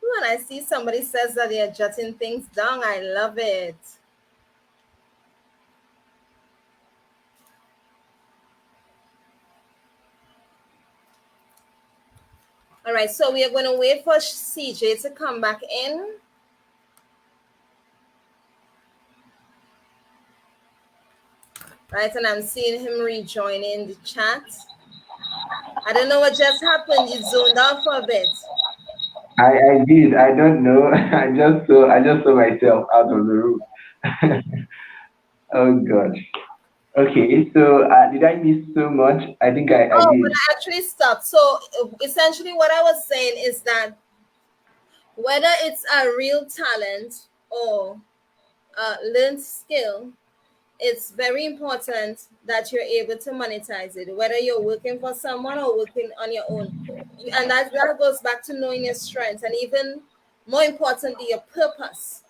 When I see somebody says that they're jotting things down, I love it. All right, so we are going to wait for CJ to come back in. Right, and I'm seeing him rejoining the chat. I don't know what just happened. You zoned out for a bit. I did. I don't know. I just saw myself out of the room. Oh God. Okay, so did I miss so much? I think I Oh, but did. I actually stopped. So essentially, what I was saying is that whether it's a real talent or a learned skill, it's very important that you're able to monetize it, whether you're working for someone or working on your own. And that goes back to knowing your strengths and even more importantly, your purpose.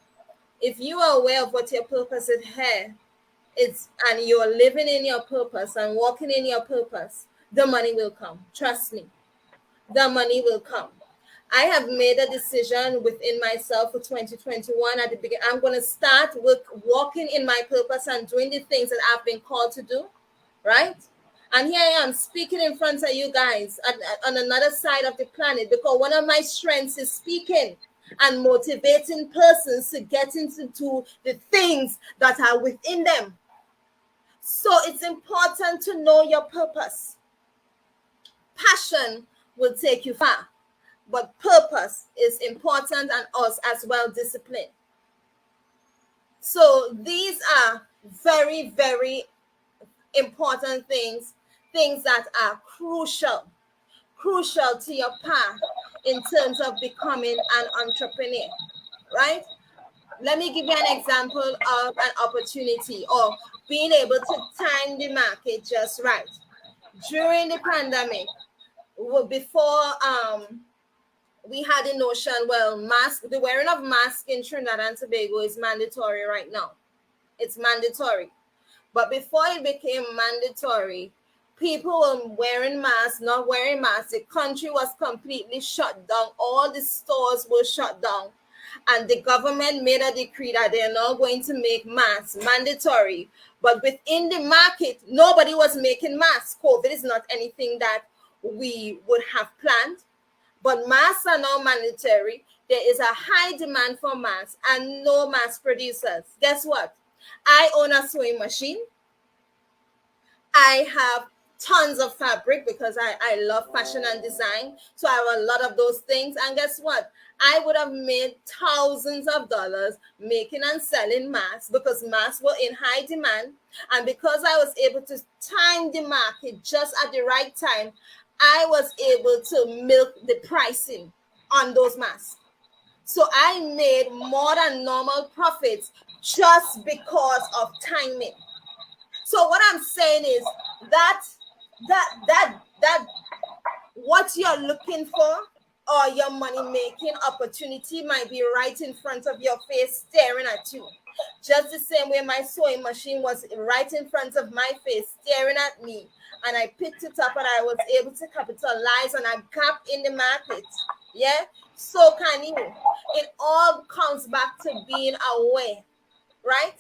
If you are aware of what your purpose is here, and you're living in your purpose and walking in your purpose, the money will come. Trust me, the money will come. I have made a decision within myself for 2021 at the beginning. I'm going to start with walking in my purpose and doing the things that I've been called to do, right? And here I am speaking in front of you guys on another side of the planet, because one of my strengths is speaking and motivating persons to get into the things that are within them. So it's important to know your purpose. Passion will take you far, but purpose is important, and us as well, discipline. So these are very, very important things that are crucial to your path in terms of becoming an entrepreneur, right? Let me give you an example of an opportunity, or being able to time the market just right. During the pandemic, before we had a notion, well, the wearing of mask in Trinidad and Tobago is mandatory right now. It's mandatory. But before it became mandatory, people were wearing masks, not wearing masks. The country was completely shut down. All the stores were shut down. And the government made a decree that they're not going to make masks mandatory. But within the market, nobody was making masks. COVID is not anything that we would have planned. But masks are now mandatory. There is a high demand for masks and no mask producers. Guess what? I own a sewing machine. I have tons of fabric because I love fashion and design. So I have a lot of those things. And guess what? I would have made thousands of dollars making and selling masks, because masks were in high demand. And because I was able to time the market just at the right time, I was able to milk the pricing on those masks. So I made more than normal profits just because of timing. So what I'm saying is that what you're looking for, or your money making opportunity, might be right in front of your face, staring at you. Just the same way my sewing machine was right in front of my face, staring at me, and I picked it up and I was able to capitalize on a gap in the market. Yeah, so can you. It all comes back to being aware, right?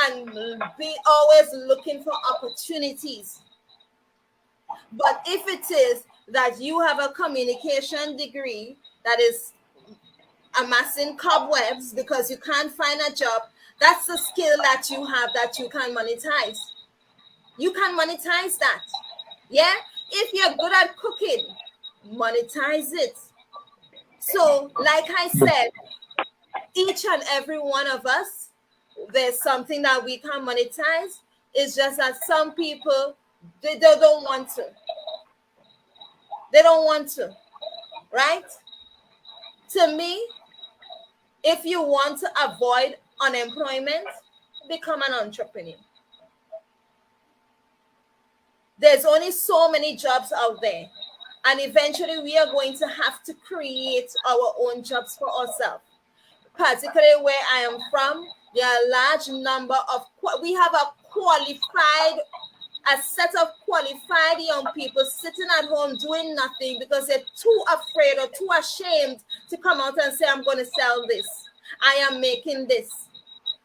And be always looking for opportunities. But if it is that you have a communication degree that is amassing cobwebs because you can't find a job, that's a skill that you have that you can monetize. You can monetize that. Yeah? If you're good at cooking, monetize it. So, like I said, each and every one of us, there's something that we can monetize. It's just that some people, they don't want to. They don't want to, right? To me, if you want to avoid unemployment, become an entrepreneur. There's only so many jobs out there. And eventually we are going to have to create our own jobs for ourselves. Particularly where I am from, there are a large number of, we have a set of qualified young people sitting at home doing nothing because they're too afraid or too ashamed to come out and say, I'm going to sell this. I am making this.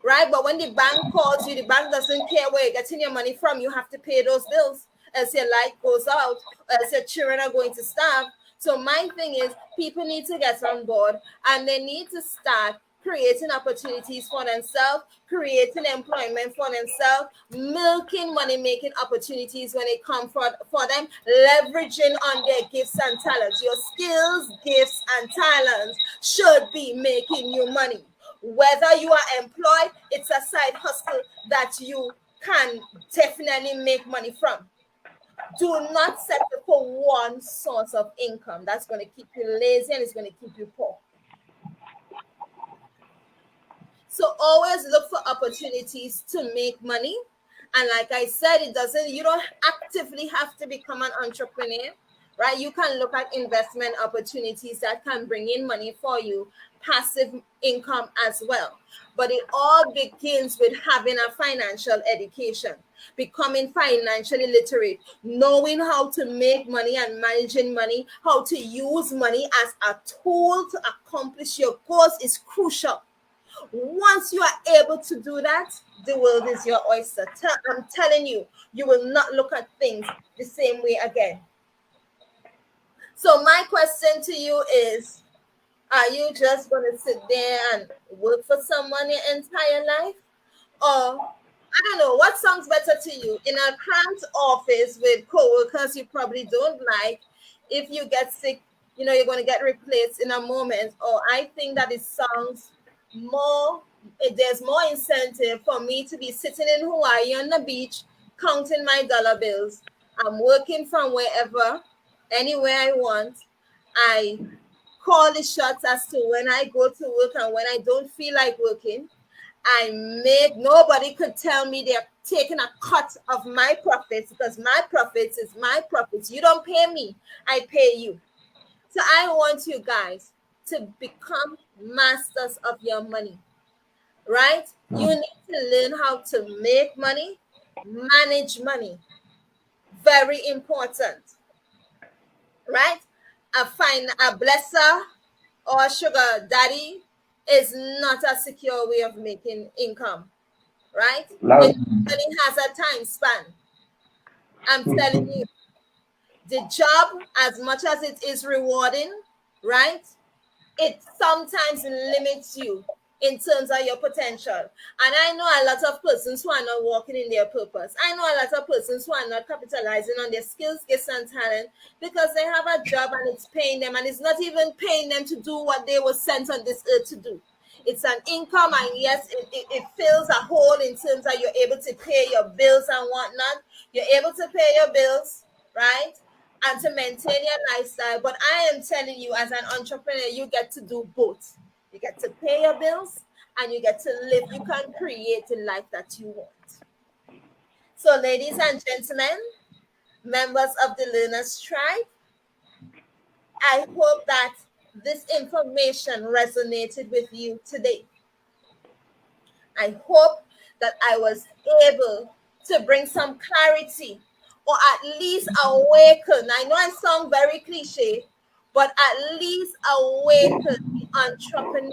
Right? But when the bank calls you, the bank doesn't care where you're getting your money from. You have to pay those bills as your light goes out, as your children are going to starve. So my thing is, people need to get on board and they need to start creating opportunities for themselves, creating employment for themselves, milking money-making opportunities when it comes for them, leveraging on their gifts and talents. Your skills, gifts, and talents should be making you money. Whether you are employed, it's a side hustle that you can definitely make money from. Do not settle for one source of income. That's going to keep you lazy and it's going to keep you poor. So always look for opportunities to make money. And like I said, you don't actively have to become an entrepreneur. right? You can look at investment opportunities that can bring in money for you, passive income as well. But it all begins with having a financial education, becoming financially literate, knowing how to make money and managing money, how to use money as a tool to accomplish your goals is crucial. Once you are able to do that, the world is your oyster. I'm telling you, you will not look at things the same way again. So my question to you is, are you just going to sit there and work for someone your entire life? Or, I don't know, what sounds better to you? In a cramped office with coworkers you probably don't like, if you get sick, you're going to get replaced in a moment. Or I think that it sounds more, there's more incentive for me to be sitting in Hawaii on the beach, counting my dollar bills. I'm working from wherever, anywhere I want. I call the shots as to when I go to work and when I don't feel like working. Nobody could tell me they're taking a cut of my profits, because my profits is my profits. You don't pay me, I pay you. So I want you guys to become masters of your money, right? You need to learn how to make money, manage money. Very important, right? A blesser or sugar daddy is not a secure way of making income, right? Loud. Everybody has a time span. I'm telling you, the job, as much as it is rewarding, right? It sometimes limits you in terms of your potential. And I know a lot of persons who are not walking in their purpose. I know a lot of persons who are not capitalizing on their skills, gifts, and talent because they have a job and it's paying them, and it's not even paying them to do what they were sent on this earth to do. It's an income, and yes, it fills a hole in terms of you're able to pay your bills and whatnot. You're able to pay your bills, right? And to maintain your lifestyle. But I am telling you, as an entrepreneur, you get to do both. You get to pay your bills and you get to live. You can create the life that you want. So, ladies and gentlemen, members of the Learners Tribe, I hope that this information resonated with you today. I hope that I was able to bring some clarity, or at least awaken. I know I sound very cliche, but at least awaken the entrepreneur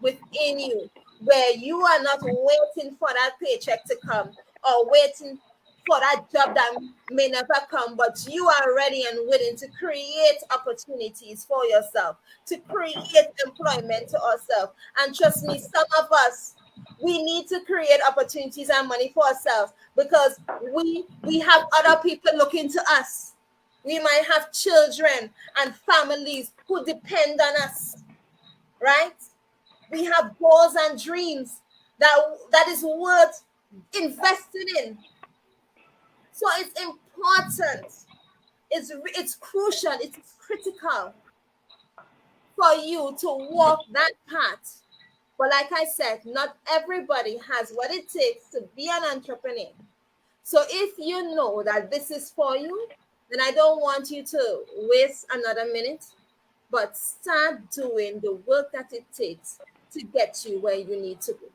within you, where you are not waiting for that paycheck to come or waiting for that job that may never come, but you are ready and willing to create opportunities for yourself, to create employment to ourselves. And trust me, some of us, we need to create opportunities and money for ourselves, because we have other people looking to us. We might have children and families who depend on us, right? We have goals and dreams that is worth investing in. So it's important. It's crucial. It's critical for you to walk that path. But like I said, not everybody has what it takes to be an entrepreneur. So if you know that this is for you, then I don't want you to waste another minute, but start doing the work that it takes to get you where you need to go.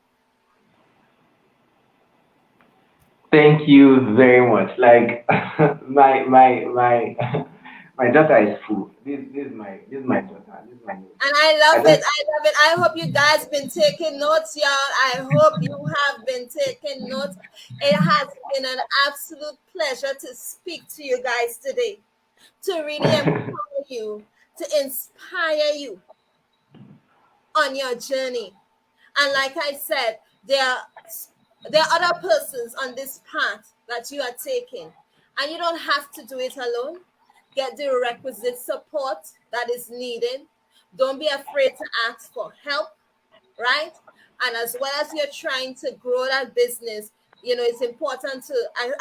Thank you very much. Like my my daughter is full. This is my daughter. This is my niece. And I I love it. just I love it. I hope you guys been taking notes, y'all. I hope you have been taking notes. It has been an absolute pleasure to speak to you guys today, to really empower you, to inspire you on your journey. And like I said, there are other persons on this path that you are taking, and you don't have to do it alone. Get the requisite support that is needed. Don't be afraid to ask for help, right? And as well as you're trying to grow that business, it's important to,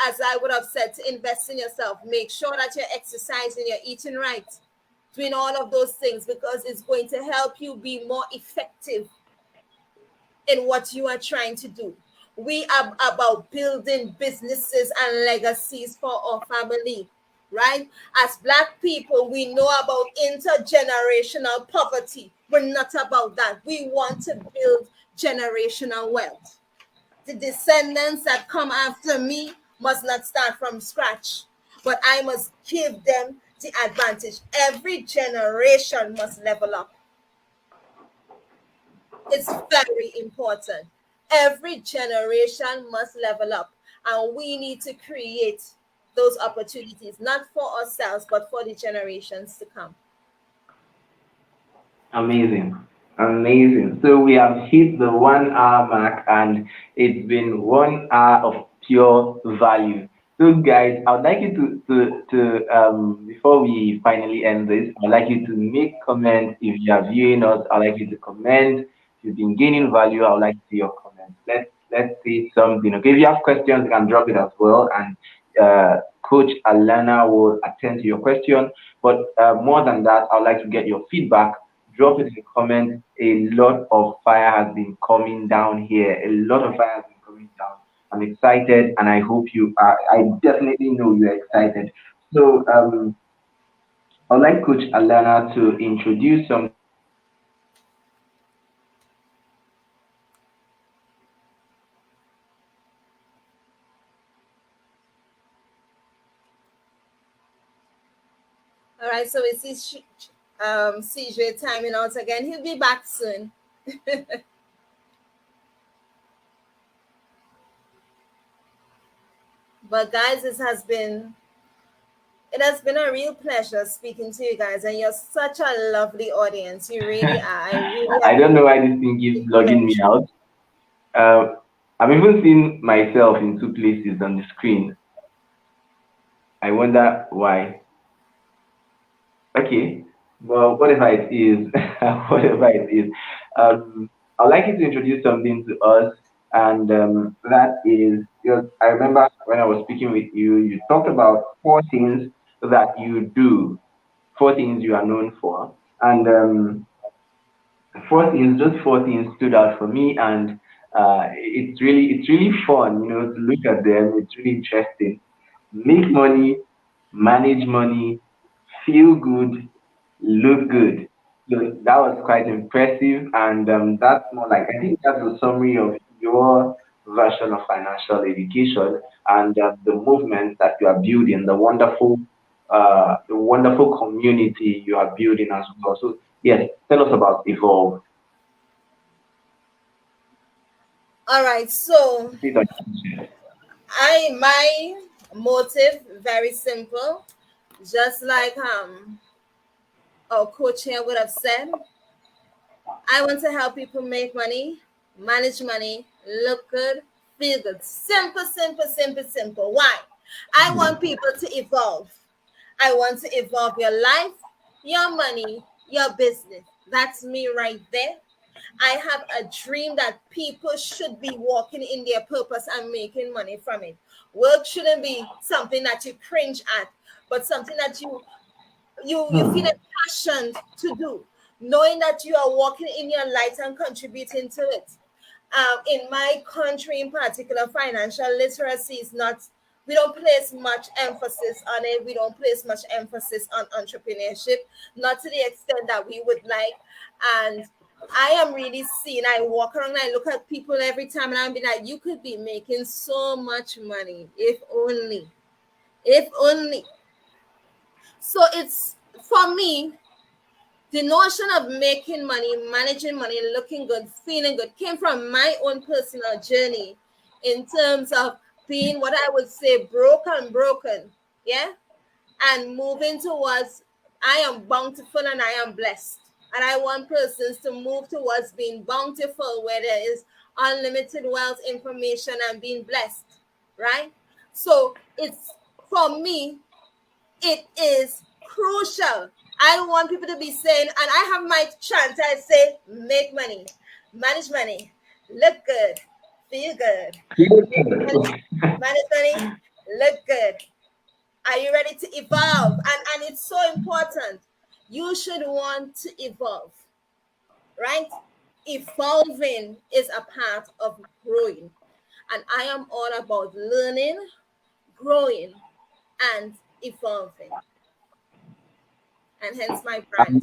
as I would have said, to invest in yourself. Make sure that you're exercising, you're eating right, doing all of those things, because it's going to help you be more effective in what you are trying to do. We are about building businesses and legacies for our family. right? As Black people, we know about intergenerational poverty. We're not about that. We want to build generational wealth. The descendants that come after me must not start from scratch, but I must give them the advantage. Every generation must level up. It's very important. Every generation must level up, and we need to create those opportunities, not for ourselves, but for the generations to come. Amazing. Amazing. So we have hit the 1 hour mark and it's been 1 hour of pure value. So guys, I would like you to before we finally end this, I'd like you to make comments if you are viewing us. I'd like you to comment. If you've been gaining value, I would like to see your comments. Let's see something. Okay, if you have questions, you can drop it as well and Coach Alana will attend to your question. But more than that, I would like to get your feedback. Drop it in the comments. A lot of fire has been coming down here. A lot of fire has been coming down. I'm excited, and I hope you are. I definitely know you're excited. So, I'd like Coach Alana to introduce something to us and let us know about evolve. All right, so we see CJ timing out again. He'll be back soon. But guys, it has been a real pleasure speaking to you guys, and you're such a lovely audience. You really are. I really I don't know appreciate why this thing keeps the logging me friendship. out. I've even seen myself in two places on the screen. I wonder why. Okay, well, whatever it is, whatever it is, I'd like you to introduce something to us, and that is, I remember when I was speaking with you, you talked about 4 things that you do, 4 things you are known for, and 4 things, just 4 things stood out for me, and it's really fun, to look at them. It's really interesting. Make money, manage money, feel good, look good. So that was quite impressive, and that's more like I think that's a summary of your version of financial education and the movement that you are building, the wonderful community you are building as well. So yes, tell us about Evolve. All right, so Please on. my motive very simple, just like our coach here would have said. I want to help people make money, manage money, look good, feel good. Simple, simple, simple, simple. Why? I want people to evolve. I want to evolve your life, your money, your business. That's me right there. I have a dream that people should be walking in their purpose and making money from it. Work shouldn't be something that you cringe at, but something that you feel Hmm. passion to do, knowing that you are walking in your light and contributing to it. In my country in particular, financial literacy is not, we don't place much emphasis on it. We don't place much emphasis on entrepreneurship, not to the extent that we would like. And I am really seeing, I walk around and I look at people every time and I'm be like, you could be making so much money if only. If only. So it's, for me, the notion of making money, managing money, looking good, feeling good came from my own personal journey in terms of being what I would say broken, yeah, and moving towards I am bountiful and I am blessed. And I want persons to move towards being bountiful where there is unlimited wealth, information, and being blessed, right? So it's, for me, it is crucial. I want people to be saying, and I have my chant, I say, make money, manage money, look good, feel good, make money, manage money, look good. Are you ready to evolve? And it's so important. You should want to evolve, right? Evolving is a part of growing. And I am all about learning, growing, and evolving, and hence my brand.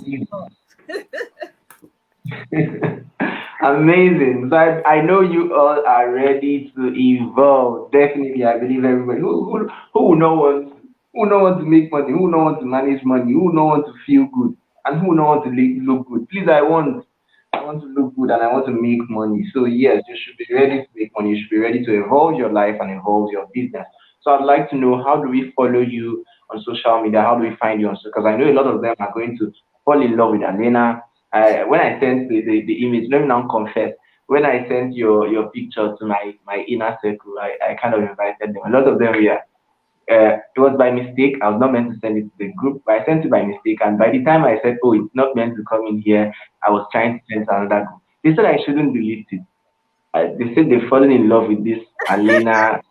Amazing. So I know you all are ready to evolve. Definitely, I believe everybody who know want who know want to make money, who know want to manage money, who know want to feel good, and who know want to look good. Please, I want to look good and I want to make money. So yes, you should be ready to make money. You should be ready to evolve your life and evolve your business. So I'd like to know, how do we follow you on social media? How do we find you on? Because I know a lot of them are going to fall in love with Alana. When I sent the image, let me now confess. When I sent your picture to my inner circle, I kind of invited them. A lot of them were. It was by mistake. I was not meant to send it to the group, but I sent it by mistake. And by the time I said, "Oh, it's not meant to come in here," I was trying to send to another group. They said I shouldn't delete it. They said they've fallen in love with this Alana.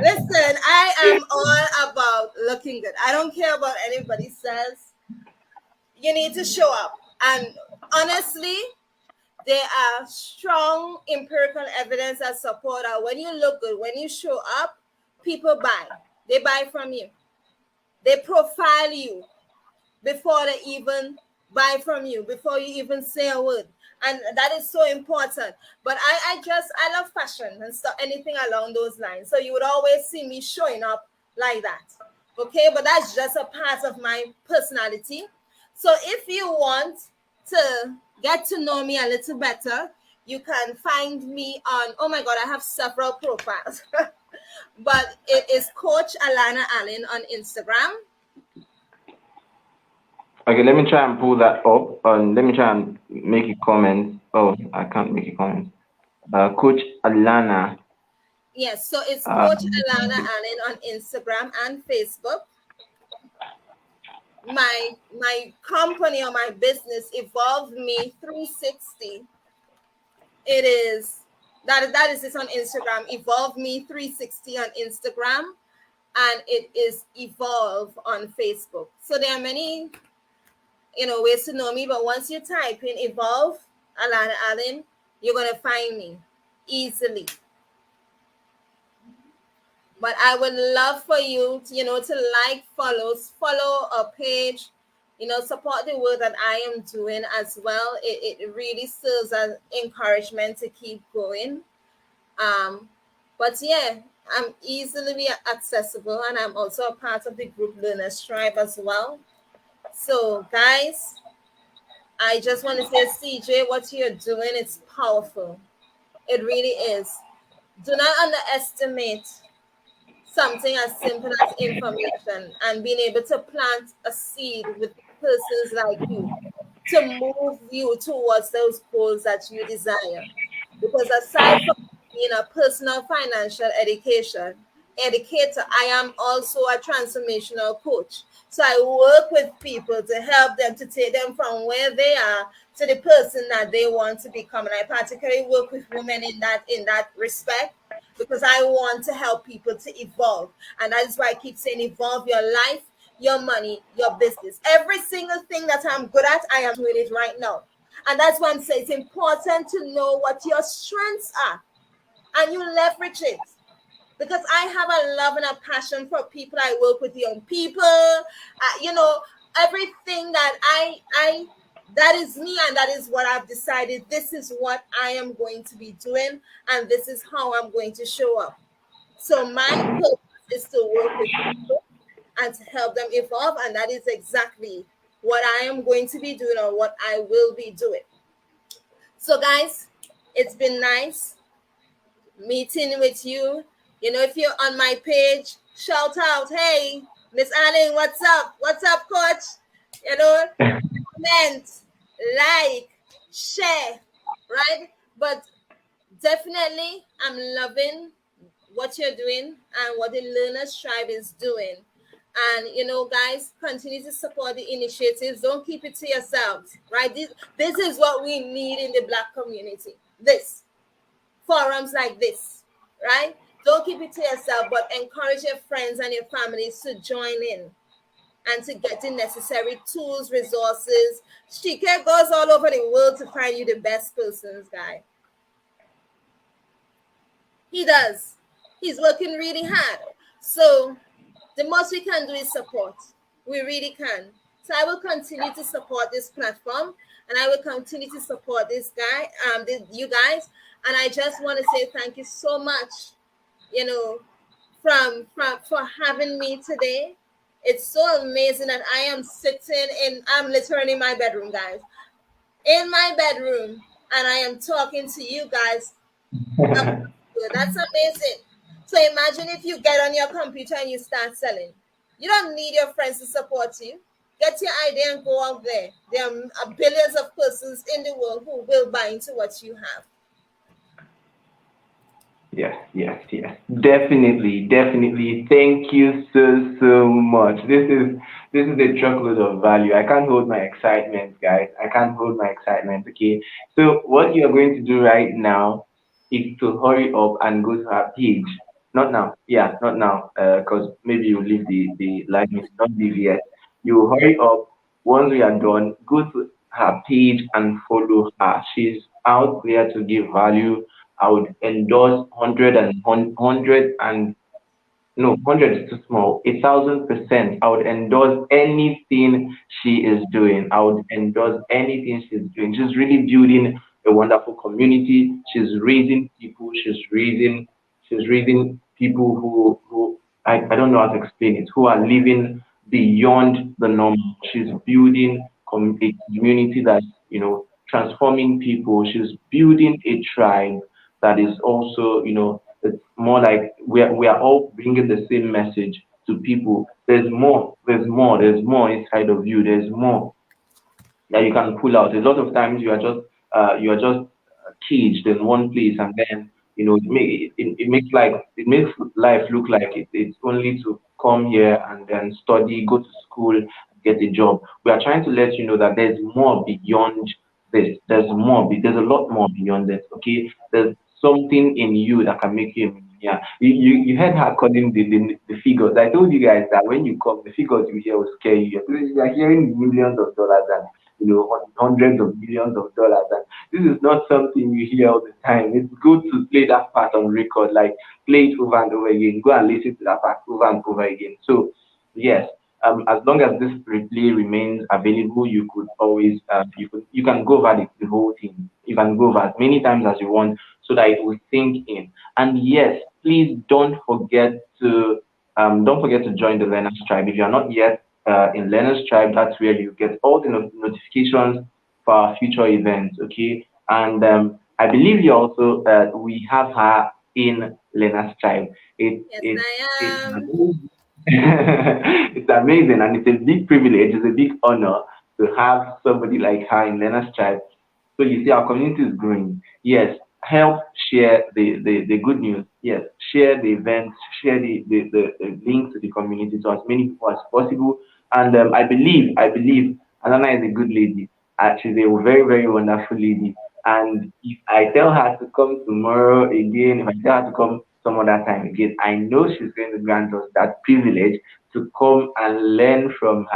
Listen, I am all about looking good. I don't care about anybody says. You need to show up. And honestly, there are strong empirical evidence that support that when you look good, when you show up, people buy. They buy from you. They profile you before they even buy from you, before you even say a word. And that is so important. But I love fashion and stuff, anything along those lines. So you would always see me showing up like that. Okay, but that's just a part of my personality. So if you want to get to know me a little better, you can find me on, oh my God, I have several profiles. But it is Coach Alana Alleyne on Instagram. Okay, let me try and pull that up. Let me try and make a comment. Oh, I can't make a comment. Coach Alana. Yes, so it's Uh, Coach Alana Alleyne on Instagram and Facebook. My company or my business Evolve Me 360. It is that is this on Instagram, Evolve Me 360 on Instagram, and it is Evolve on Facebook. So there are many ways to know me, but once you type in Evolve Alana Alleyne, you're gonna find me easily. But I would love for you to, to follow a page, support the work that I am doing as well. It really serves as encouragement to keep going. Um, but yeah, I'm easily accessible, and I'm also a part of the group Learners Tribe as well. So guys, I just want to say, CJ, what you're doing is powerful. It really is. Do not underestimate something as simple as information and being able to plant a seed with persons like you to move you towards those goals that you desire. Because aside from being a personal financial educator, I am also a transformational coach. So I work with people to help them to take them from where they are to the person that they want to become. And I particularly work with women in that respect because I want to help people to evolve. And that is why I keep saying evolve your life, your money, your business. Every single thing that I'm good at, I am doing it right now. And that's why I'm saying it's important to know what your strengths are and you leverage it. Because I have a love and a passion for people. I work with young people, everything that I that is me, and that is what I've decided. This is what I am going to be doing, and this is how I'm going to show up. So my purpose is to work with people and to help them evolve, and that is exactly what I am going to be doing or what I will be doing. So guys, it's been nice meeting with you. If you're on my page, shout out, hey, Miss Alleyne, what's up? What's up, coach? Comment, like, share, right? But definitely, I'm loving what you're doing and what the Learners Tribe is doing. And guys, continue to support the initiatives. Don't keep it to yourselves, right? This is what we need in the Black community. This forums like this, right? Don't keep it to yourself, but encourage your friends and your families to join in and to get the necessary tools, resources. Shike goes all over the world to find you the best persons, guy. He does. He's working really hard. So The most we can do is support. We really can. So I will continue to support this platform, and I will continue to support this guy, you guys. And I just want to say thank you so much, you know, from for having me today. It's so amazing that I am sitting in. I'm literally in my bedroom, guys, in my bedroom, and I am talking to you guys. That's amazing. So imagine if you get on your computer and you start selling. You don't need your friends to support you. Get your idea and go out there. There are billions of persons in the world who will buy into what you have. Yes, yes, yes. Definitely, definitely. Thank you so so much. This is a truckload of value. I can't hold my excitement, guys. I can't hold my excitement. Okay. So what you are going to do right now is to hurry up and go to our page. Not now. Yeah, not now. Because maybe you leave the live meeting. Not leave yet. You hurry up. Once we are done, go to her page and follow her. She's out there to give value. I would endorse hundred and no, 100 is too small. 1,000%. I would endorse anything she is doing. I would endorse anything she's doing. She's really building a wonderful community. She's raising people. She's raising people who I don't know how to explain it, who are living beyond the norm. She's building a community that's, transforming people. She's building a tribe that is also, it's more like we are all bringing the same message to people. There's more, there's more inside of you. There's more that you can pull out. A lot of times you are just caged in one place, and then it makes life look like it's only to come here and then study, go to school, get a job. We are trying to let you know that there's more beyond this. There's a lot more beyond this. Okay, there's something in you that can make you a millionaire. You heard her calling the figures. I told you guys that when you come, the figures you hear will scare you. You are hearing millions of dollars and hundreds of millions of dollars, and this is not something you hear all the time. It's good to play that part on record, like play it over and over again. Go and listen to that part over and over again. So yes, as long as this replay remains available, you could always you can go over the whole thing. You can go over as many times as you want so that it will sink in. And yes, please don't forget to join the Learners Tribe. If you are not yet in Learners Tribe, that's where you get all the notifications for our future events. Okay, and I believe you also we have her in Learners Tribe. Yes, It's I am. it's amazing, and it's a big privilege. It's a big honor to have somebody like her in Learner's Tribe. So you see, our community is growing. Yes, help share the good news. Yes, share the events, share the link to the community to as many people as possible. And I believe Alana is a good lady. She's a very, very wonderful lady. And if I tell her to come tomorrow again, if I tell her to come some other time again, I know she's going to grant us that privilege to come and learn from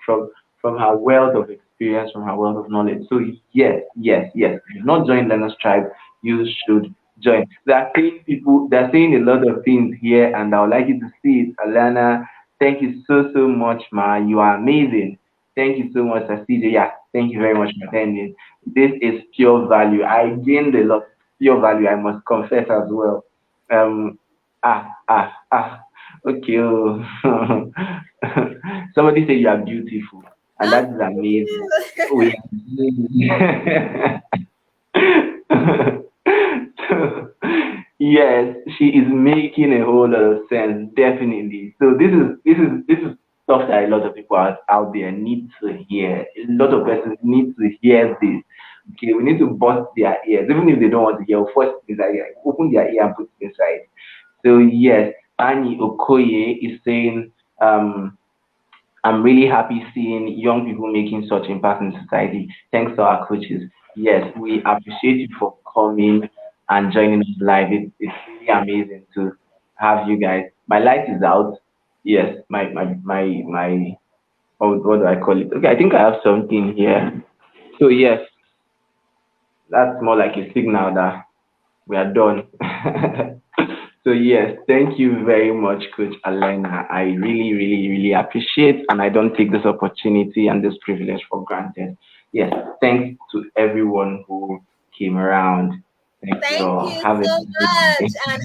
from her wealth of experience, from her wealth of knowledge. So yes, yes, yes. If you've not joined Learner's Tribe, you should join. They're saying a lot of things here, and I would like you to see it. Alana, thank you so so much, ma. You are amazing. Thank you so much, CJ. Yeah, thank you very much for attending. This is pure value. I gained a lot pure value, I must confess as well. Um okay. Oh. Somebody say you are beautiful, and that Ah, is thank amazing. you. We are so, yes, she is making a whole lot of sense, definitely. So this is stuff that a lot of people out there need to hear. A lot of persons need to hear this. Okay, we need to bust their ears, even if they don't want to hear. First, is like open their ear and put it inside. So yes, Annie Okoye is saying, I'm really happy seeing young people making such impact in society. Thanks to our coaches. Yes, we appreciate you for coming and joining us live. It's really amazing to have you guys. My light is out. Yes, my what do I call it? Okay, I think I have something here. So yes, that's more like a signal that we are done. So yes, thank you very much, Coach Alana. I really, really, really appreciate, and I don't take this opportunity and this privilege for granted. Yes, thanks to everyone who came around. Thank you Thank all. you Have a so good much. day. And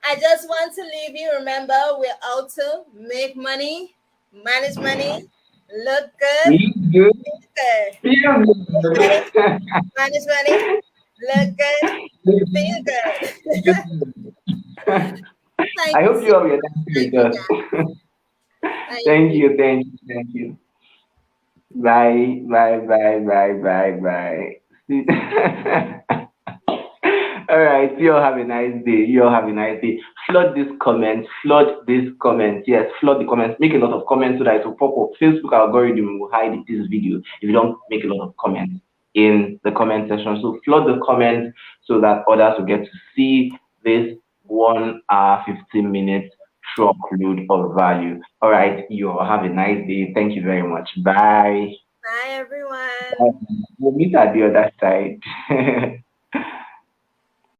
I just want to leave you. Remember, we're out to make money, manage money, look good, Be good. feel good. Feel Make money, good. manage money, look good, feel good. Thank I you hope so you have your much. time Thank with you, us. guys. Thank Thank you. you, thank you, thank you. Bye, bye, bye, bye, bye, bye. All right, you all have a nice day. You all have a nice day. Flood this comment, flood this comment. Yes, flood the comments. Make a lot of comments so that it will pop up. Facebook algorithm will hide this video if you don't make a lot of comments in the comment section. So flood the comments so that others will get to see this 1 hour 15 minutes truckload of value. All right, you all have a nice day. Thank you very much. Bye. Bye, Bye. everyone. We'll meet at the other side.